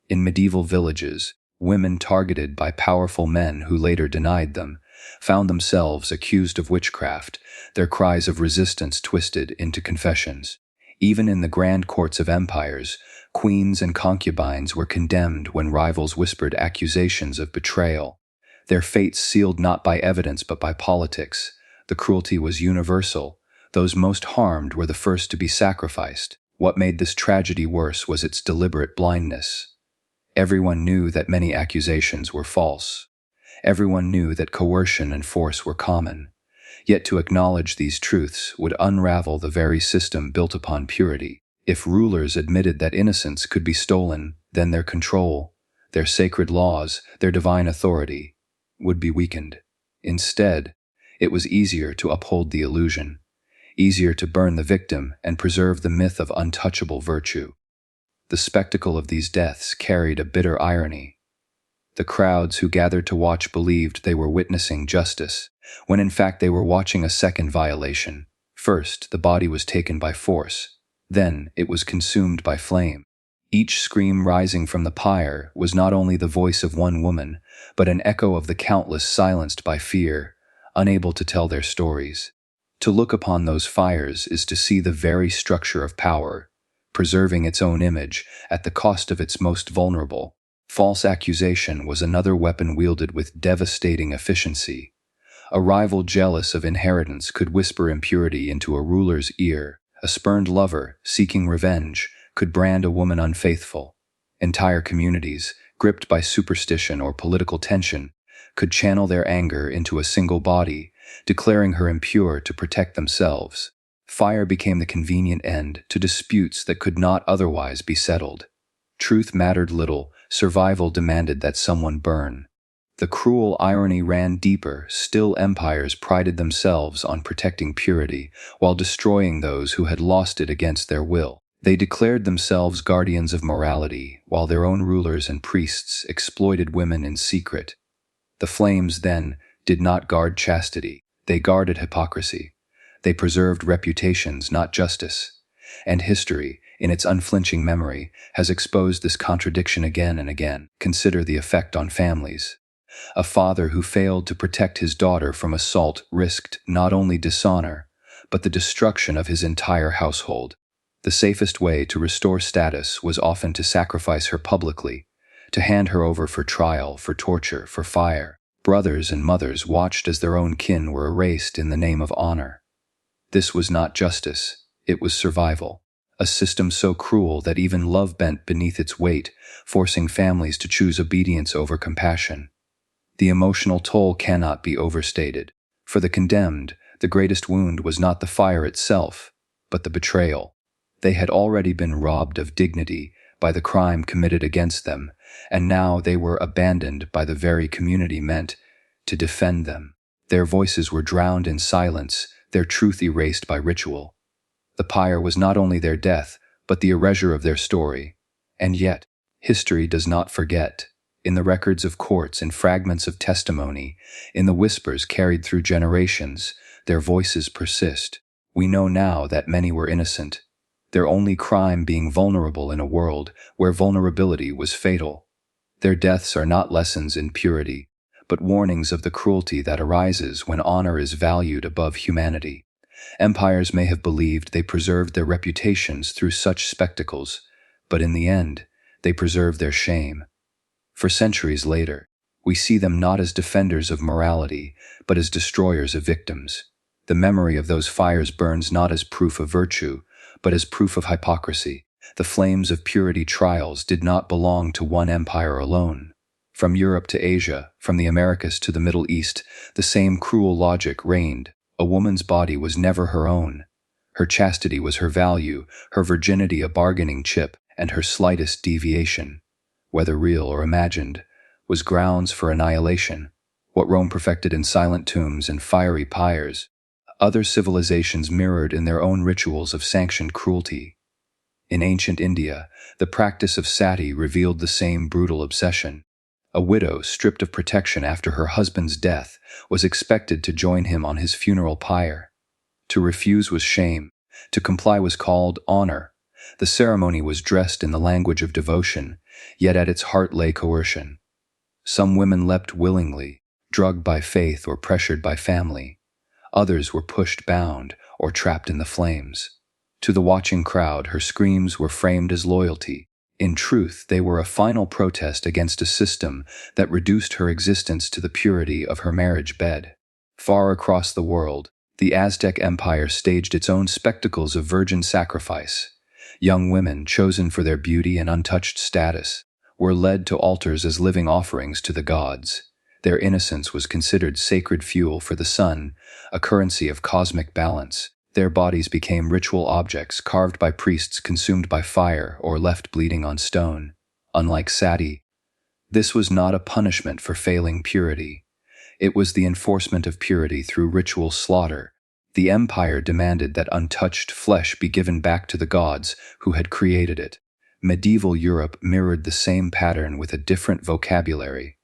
In medieval villages, women targeted by powerful men who later denied them, found themselves accused of witchcraft, their cries of resistance twisted into confessions. Even in the grand courts of empires, queens and concubines were condemned when rivals whispered accusations of betrayal. Their fates sealed not by evidence but by politics. The cruelty was universal. Those most harmed were the first to be sacrificed. What made this tragedy worse was its deliberate blindness. Everyone knew that many accusations were false. Everyone knew that coercion and force were common. Yet to acknowledge these truths would unravel the very system built upon purity. If rulers admitted that innocence could be stolen, then their control, their sacred laws, their divine authority would be weakened. Instead, it was easier to uphold the illusion, easier to burn the victim and preserve the myth of untouchable virtue. The spectacle of these deaths carried a bitter irony. The crowds who gathered to watch believed they were witnessing justice, when in fact they were watching a second violation. First, the body was taken by force. Then, it was consumed by flame. Each scream rising from the pyre was not only the voice of one woman, but an echo of the countless silenced by fear, unable to tell their stories. To look upon those fires is to see the very structure of power, preserving its own image at the cost of its most vulnerable. False accusation was another weapon wielded with devastating efficiency. A rival jealous of inheritance could whisper impurity into a ruler's ear. A spurned lover, seeking revenge, could brand a woman unfaithful. Entire communities, gripped by superstition or political tension, could channel their anger into a single body, declaring her impure to protect themselves. Fire became the convenient end to disputes that could not otherwise be settled. Truth mattered little, survival demanded that someone burn. The cruel irony ran deeper. Still, empires prided themselves on protecting purity, while destroying those who had lost it against their will. They declared themselves guardians of morality, while their own rulers and priests exploited women in secret. The flames, then, did not guard chastity. They guarded hypocrisy. They preserved reputations, not justice. And history, in its unflinching memory, has exposed this contradiction again and again. Consider the effect on families. A father who failed to protect his daughter from assault risked not only dishonor, but the destruction of his entire household. The safest way to restore status was often to sacrifice her publicly, to hand her over for trial, for torture, for fire. Brothers and mothers watched as their own kin were erased in the name of honor. This was not justice, it was survival. A system so cruel that even love bent beneath its weight, forcing families to choose obedience over compassion. The emotional toll cannot be overstated. For the condemned, the greatest wound was not the fire itself, but the betrayal. They had already been robbed of dignity by the crime committed against them, and now they were abandoned by the very community meant to defend them. Their voices were drowned in silence, their truth erased by ritual. The pyre was not only their death, but the erasure of their story. And yet, history does not forget. In the records of courts, in fragments of testimony, in the whispers carried through generations, their voices persist. We know now that many were innocent, their only crime being vulnerable in a world where vulnerability was fatal. Their deaths are not lessons in purity, but warnings of the cruelty that arises when honor is valued above humanity. Empires may have believed they preserved their reputations through such spectacles, but in the end, they preserved their shame. For centuries later, we see them not as defenders of morality, but as destroyers of victims. The memory of those fires burns not as proof of virtue, but as proof of hypocrisy. The flames of purity trials did not belong to one empire alone. From Europe to Asia, from the Americas to the Middle East, the same cruel logic reigned. A woman's body was never her own. Her chastity was her value, her virginity a bargaining chip, and her slightest deviation, whether real or imagined, was grounds for annihilation. What Rome perfected in silent tombs and fiery pyres, other civilizations mirrored in their own rituals of sanctioned cruelty. In ancient India, the practice of sati revealed the same brutal obsession. A widow, stripped of protection after her husband's death, was expected to join him on his funeral pyre. To refuse was shame. To comply was called honor. The ceremony was dressed in the language of devotion, yet at its heart lay coercion. Some women leapt willingly, drugged by faith or pressured by family. Others were pushed bound or trapped in the flames. To the watching crowd, her screams were framed as loyalty. In truth, they were a final protest against a system that reduced her existence to the purity of her marriage bed. Far across the world, the Aztec Empire staged its own spectacles of virgin sacrifice. Young women, chosen for their beauty and untouched status, were led to altars as living offerings to the gods. Their innocence was considered sacred fuel for the sun, a currency of cosmic balance. Their bodies became ritual objects carved by priests, consumed by fire, or left bleeding on stone. Unlike sati, this was not a punishment for failing purity. It was the enforcement of purity through ritual slaughter. The empire demanded that untouched flesh be given back to the gods who had created it. Medieval Europe mirrored the same pattern with a different vocabulary.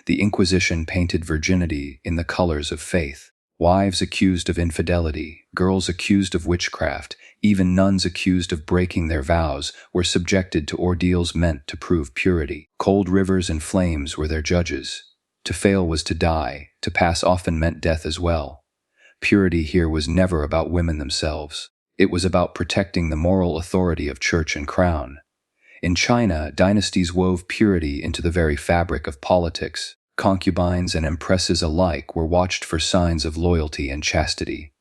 The Inquisition painted virginity in the colors of faith. Wives accused of infidelity, girls accused of witchcraft, even nuns accused of breaking their vows were subjected to ordeals meant to prove purity. Cold rivers and flames were their judges. To fail was to die, to pass often meant death as well. Purity here was never about women themselves. It was about protecting the moral authority of church and crown. In China, dynasties wove purity into the very fabric of politics. Concubines and empresses alike were watched for signs of loyalty and chastity.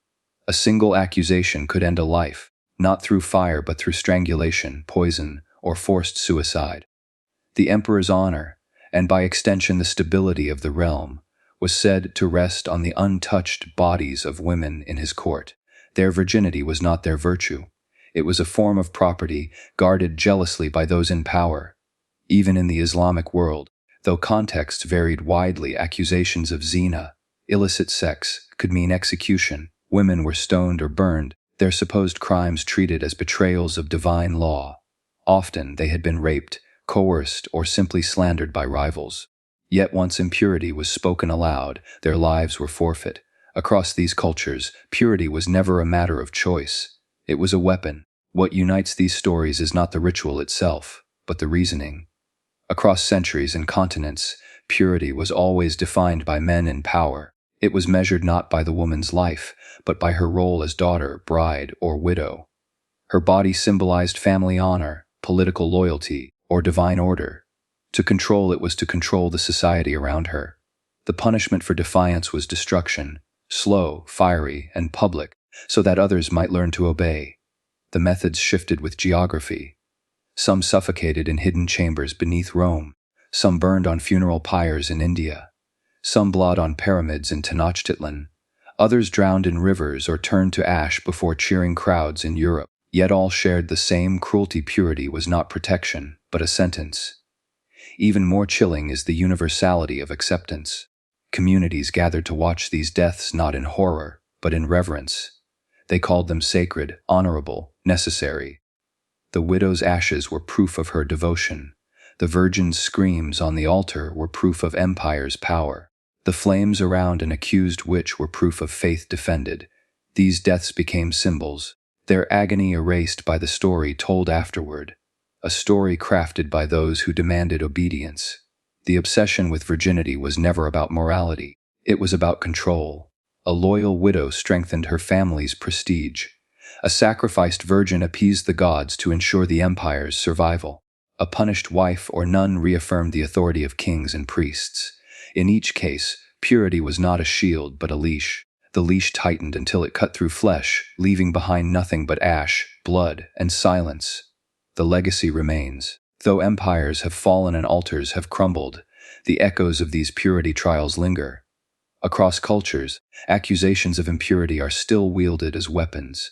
A single accusation could end a life, not through fire but through strangulation, poison, or forced suicide. The emperor's honor, and by extension the stability of the realm, was said to rest on the untouched bodies of women in his court. Their virginity was not their virtue. It was a form of property guarded jealously by those in power. Even in the Islamic world, though contexts varied widely, accusations of zina, illicit sex, could mean execution. Women were stoned or burned, their supposed crimes treated as betrayals of divine law. Often they had been raped, coerced, or simply slandered by rivals. Yet once impurity was spoken aloud, their lives were forfeit. Across these cultures, purity was never a matter of choice. It was a weapon. What unites these stories is not the ritual itself, but the reasoning. Across centuries and continents, purity was always defined by men in power. It was measured not by the woman's life, but by her role as daughter, bride, or widow. Her body symbolized family honor, political loyalty, or divine order. To control it was to control the society around her. The punishment for defiance was destruction, slow, fiery, and public, so that others might learn to obey. The methods shifted with geography. Some suffocated in hidden chambers beneath Rome, some burned on funeral pyres in India, some blot on pyramids in Tenochtitlan, others drowned in rivers or turned to ash before cheering crowds in Europe. Yet all shared the same cruelty. Purity was not protection, but a sentence. Even more chilling is the universality of acceptance. Communities gathered to watch these deaths not in horror, but in reverence. They called them sacred, honorable, necessary. The widow's ashes were proof of her devotion. The virgin's screams on the altar were proof of empire's power. The flames around an accused witch were proof of faith defended. These deaths became symbols, their agony erased by the story told afterward, a story crafted by those who demanded obedience. The obsession with virginity was never about morality, it was about control. A loyal widow strengthened her family's prestige. A sacrificed virgin appeased the gods to ensure the empire's survival. A punished wife or nun reaffirmed the authority of kings and priests. In each case, purity was not a shield but a leash. The leash tightened until it cut through flesh, leaving behind nothing but ash, blood, and silence. The legacy remains. Though empires have fallen and altars have crumbled, the echoes of these purity trials linger. Across cultures, accusations of impurity are still wielded as weapons.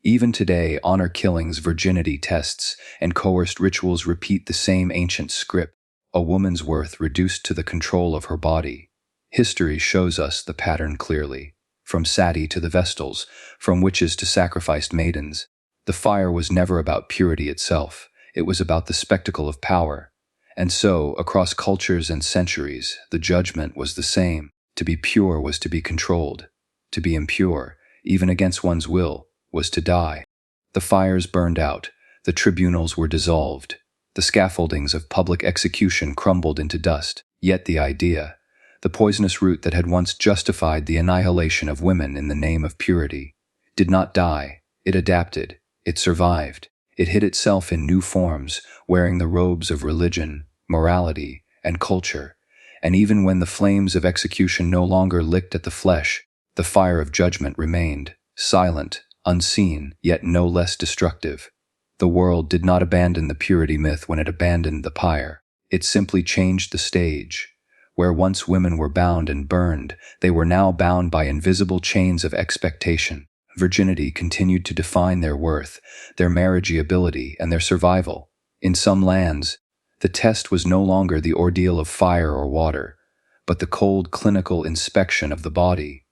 Even today, honor killings, virginity tests, and coerced rituals repeat the same ancient script, a woman's worth reduced to the control of her body. History shows us the pattern clearly. From sati to the Vestals, from witches to sacrificed maidens, the fire was never about purity itself, it was about the spectacle of power. And so, across cultures and centuries, the judgment was the same. To be pure was to be controlled. To be impure, even against one's will, was to die. The fires burned out, the tribunals were dissolved, the scaffoldings of public execution crumbled into dust. Yet the idea, the poisonous root that had once justified the annihilation of women in the name of purity, did not die, it adapted, it survived, it hid itself in new forms, wearing the robes of religion, morality, and culture. And even when the flames of execution no longer licked at the flesh, the fire of judgment remained, silent, unseen, yet no less destructive. The world did not abandon the purity myth when it abandoned the pyre. It simply changed the stage. Where once women were bound and burned, they were now bound by invisible chains of expectation. Virginity continued to define their worth, their marriageability, and their survival. In some lands, the test was no longer the ordeal of fire or water, but the cold clinical inspection of the body.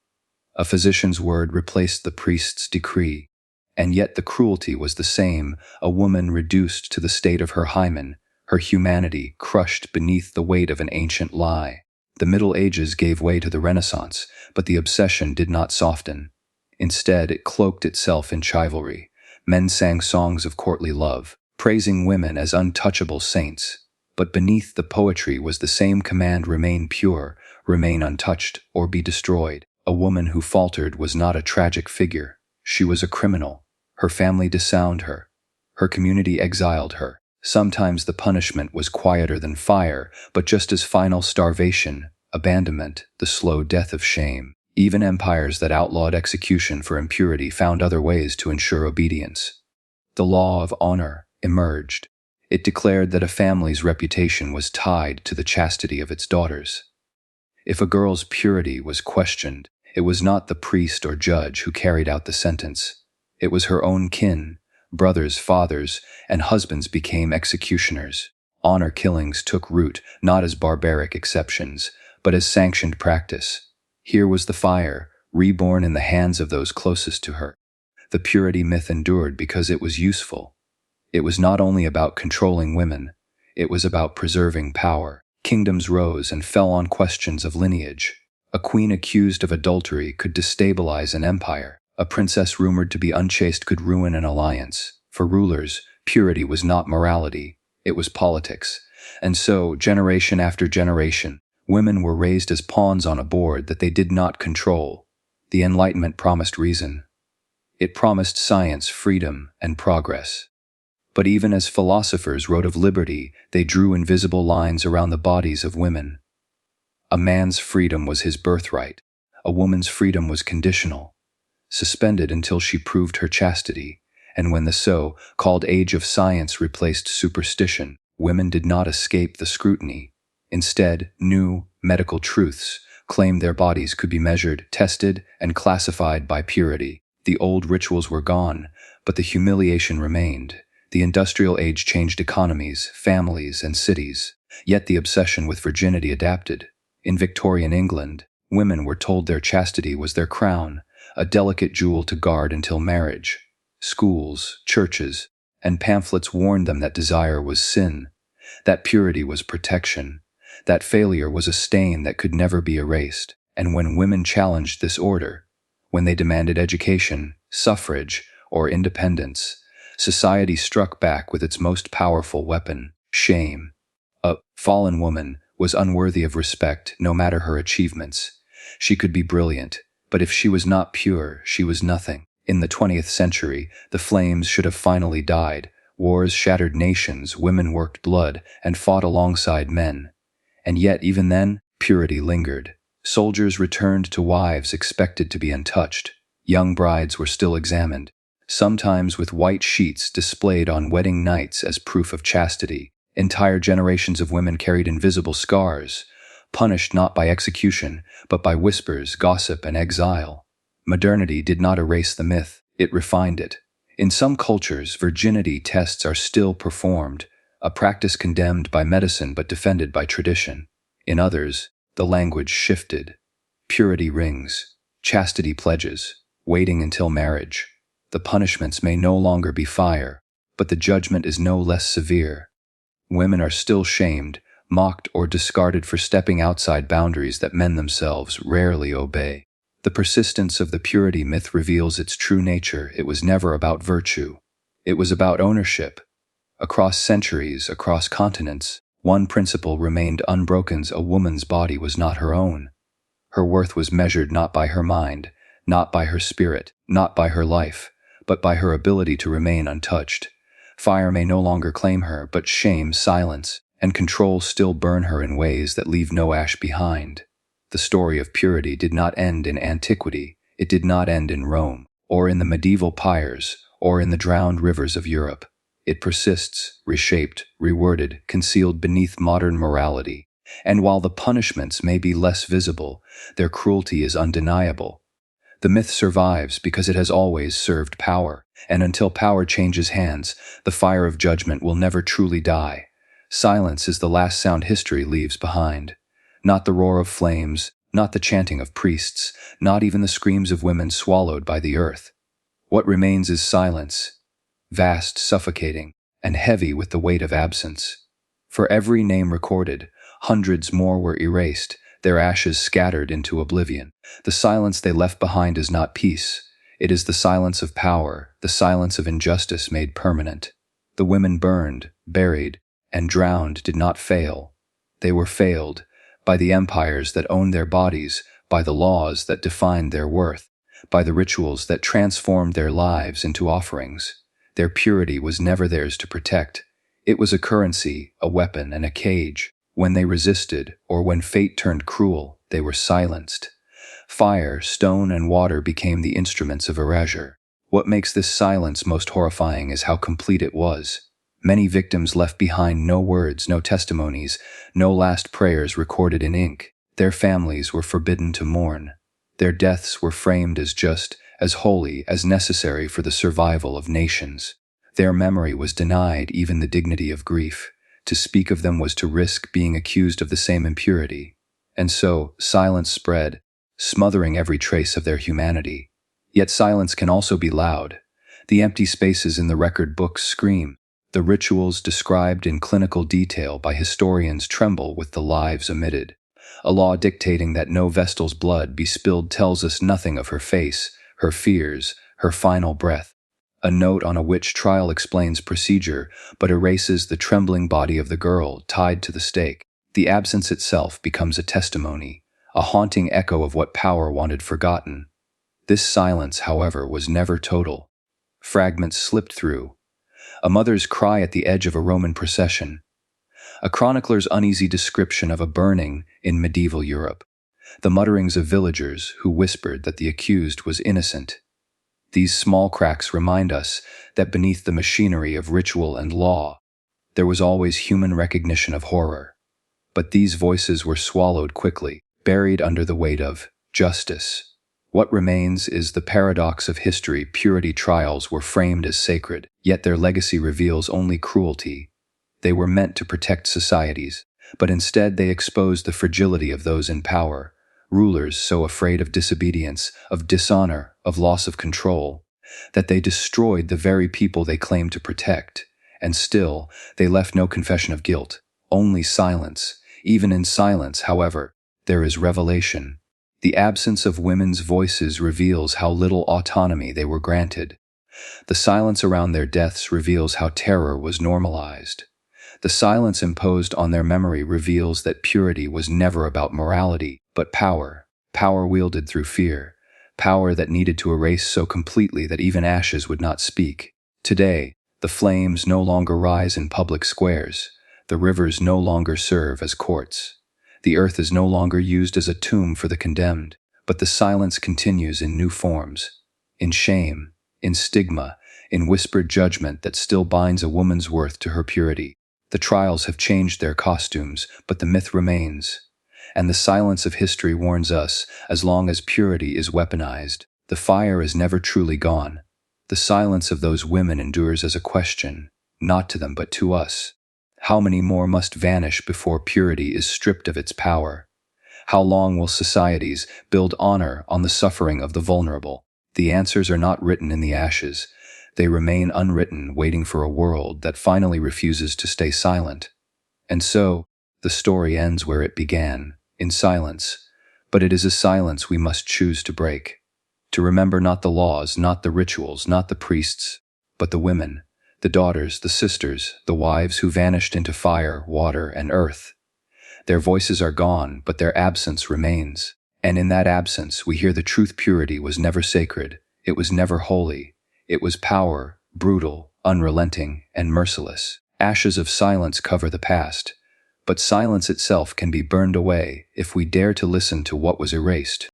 A physician's word replaced the priest's decree, and yet the cruelty was the same, a woman reduced to the state of her hymen, her humanity crushed beneath the weight of an ancient lie. The Middle Ages gave way to the Renaissance, but the obsession did not soften. Instead, it cloaked itself in chivalry. Men sang songs of courtly love, praising women as untouchable saints. But beneath the poetry was the same command: remain pure, remain untouched, or be destroyed. A woman who faltered was not a tragic figure. She was a criminal. Her family disowned her. Her community exiled her. Sometimes the punishment was quieter than fire, but just as final: starvation, abandonment, the slow death of shame. Even empires that outlawed execution for impurity found other ways to ensure obedience. The law of honor emerged. It declared that a family's reputation was tied to the chastity of its daughters. If a girl's purity was questioned, it was not the priest or judge who carried out the sentence. It was her own kin. Brothers, fathers, and husbands became executioners. Honor killings took root not as barbaric exceptions, but as sanctioned practice. Here was the fire, reborn in the hands of those closest to her. The purity myth endured because it was useful. It was not only about controlling women, it was about preserving power. Kingdoms rose and fell on questions of lineage. A queen accused of adultery could destabilize an empire. A princess rumored to be unchaste could ruin an alliance. For rulers, purity was not morality, it was politics. And so, generation after generation, women were raised as pawns on a board that they did not control. The Enlightenment promised reason. It promised science, freedom, and progress. But even as philosophers wrote of liberty, they drew invisible lines around the bodies of women. A man's freedom was his birthright. A woman's freedom was conditional, suspended until she proved her chastity. And when the so-called age of science replaced superstition, women did not escape the scrutiny. Instead, new medical truths claimed their bodies could be measured, tested, and classified by purity. The old rituals were gone, but the humiliation remained. The industrial age changed economies, families, and cities, yet the obsession with virginity adapted. In Victorian England, women were told their chastity was their crown, a delicate jewel to guard until marriage. Schools, churches, and pamphlets warned them that desire was sin, that purity was protection, that failure was a stain that could never be erased. And when women challenged this order, When they demanded education, suffrage, or independence, society struck back with its most powerful weapon, shame. A fallen woman was unworthy of respect no matter her achievements. She could be brilliant, but if she was not pure, she was nothing. In the 20th century, the flames should have finally died. Wars shattered nations, women worked blood, and fought alongside men. And yet, even then, purity lingered. Soldiers returned to wives expected to be untouched. Young brides were still examined, sometimes with white sheets displayed on wedding nights as proof of chastity. Entire generations of women carried invisible scars, punished not by execution, but by whispers, gossip, and exile. Modernity did not erase the myth, it refined it. In some cultures, virginity tests are still performed, a practice condemned by medicine but defended by tradition. In others, the language shifted. Purity rings, chastity pledges, waiting until marriage. The punishments may no longer be fire, but the judgment is no less severe. Women are still shamed, mocked, or discarded for stepping outside boundaries that men themselves rarely obey. The persistence of the purity myth reveals its true nature. It was never about virtue. It was about ownership. Across centuries, across continents, one principle remained unbroken: a woman's body was not her own. Her worth was measured not by her mind, not by her spirit, not by her life, but by her ability to remain untouched. Fire may no longer claim her, but shame, silence, and control still burn her in ways that leave no ash behind. The story of purity did not end in antiquity. It did not end in Rome, or in the medieval pyres, or in the drowned rivers of Europe. It persists, reshaped, reworded, concealed beneath modern morality. And while the punishments may be less visible, their cruelty is undeniable. The myth survives because it has always served power, and until power changes hands, the fire of judgment will never truly die. Silence is the last sound history leaves behind. Not the roar of flames, not the chanting of priests, not even the screams of women swallowed by the earth. What remains is silence, vast, suffocating, and heavy with the weight of absence. For every name recorded, hundreds more were erased, their ashes scattered into oblivion. The silence they left behind is not peace. It is the silence of power, the silence of injustice made permanent. The women burned, buried, and drowned did not fail. They were failed by the empires that owned their bodies, by the laws that defined their worth, by the rituals that transformed their lives into offerings. Their purity was never theirs to protect. It was a currency, a weapon, and a cage. When they resisted, or when fate turned cruel, they were silenced. Fire, stone, and water became the instruments of erasure. What makes this silence most horrifying is how complete it was. Many victims left behind no words, no testimonies, no last prayers recorded in ink. Their families were forbidden to mourn. Their deaths were framed as just, as holy, as necessary for the survival of nations. Their memory was denied even the dignity of grief. To speak of them was to risk being accused of the same impurity. And so, silence spread, smothering every trace of their humanity. Yet silence can also be loud. The empty spaces in the record books scream. The rituals described in clinical detail by historians tremble with the lives omitted. A law dictating that no Vestal's blood be spilled tells us nothing of her face, her fears, her final breath. A note on a witch trial explains procedure, but erases the trembling body of the girl tied to the stake. The absence itself becomes a testimony, a haunting echo of what power wanted forgotten. This silence, however, was never total. Fragments slipped through. A mother's cry at the edge of a Roman procession. A chronicler's uneasy description of a burning in medieval Europe. The mutterings of villagers who whispered that the accused was innocent. These small cracks remind us that beneath the machinery of ritual and law, there was always human recognition of horror. But these voices were swallowed quickly, buried under the weight of justice. What remains is the paradox of history. Purity trials were framed as sacred, yet their legacy reveals only cruelty. They were meant to protect societies, but instead they exposed the fragility of those in power, rulers so afraid of disobedience, of dishonor, of loss of control, that they destroyed the very people they claimed to protect. And still, they left no confession of guilt, only silence. Even in silence, however, there is revelation. The absence of women's voices reveals how little autonomy they were granted. The silence around their deaths reveals how terror was normalized. The silence imposed on their memory reveals that purity was never about morality, but power. Power wielded through fear. Power that needed to erase so completely that even ashes would not speak. Today, the flames no longer rise in public squares. The rivers no longer serve as courts. The earth is no longer used as a tomb for the condemned, but the silence continues in new forms. In shame, in stigma, in whispered judgment that still binds a woman's worth to her purity. The trials have changed their costumes, but the myth remains. And the silence of history warns us, as long as purity is weaponized, the fire is never truly gone. The silence of those women endures as a question, not to them but to us. How many more must vanish before purity is stripped of its power? How long will societies build honor on the suffering of the vulnerable? The answers are not written in the ashes. They remain unwritten, waiting for a world that finally refuses to stay silent. And so, the story ends where it began, in silence. But it is a silence we must choose to break. To remember not the laws, not the rituals, not the priests, but the women, the daughters, the sisters, the wives who vanished into fire, water, and earth. Their voices are gone, but their absence remains. And in that absence, we hear the truth: purity was never sacred. It was never holy. It was power, brutal, unrelenting, and merciless. Ashes of silence cover the past, but silence itself can be burned away if we dare to listen to what was erased.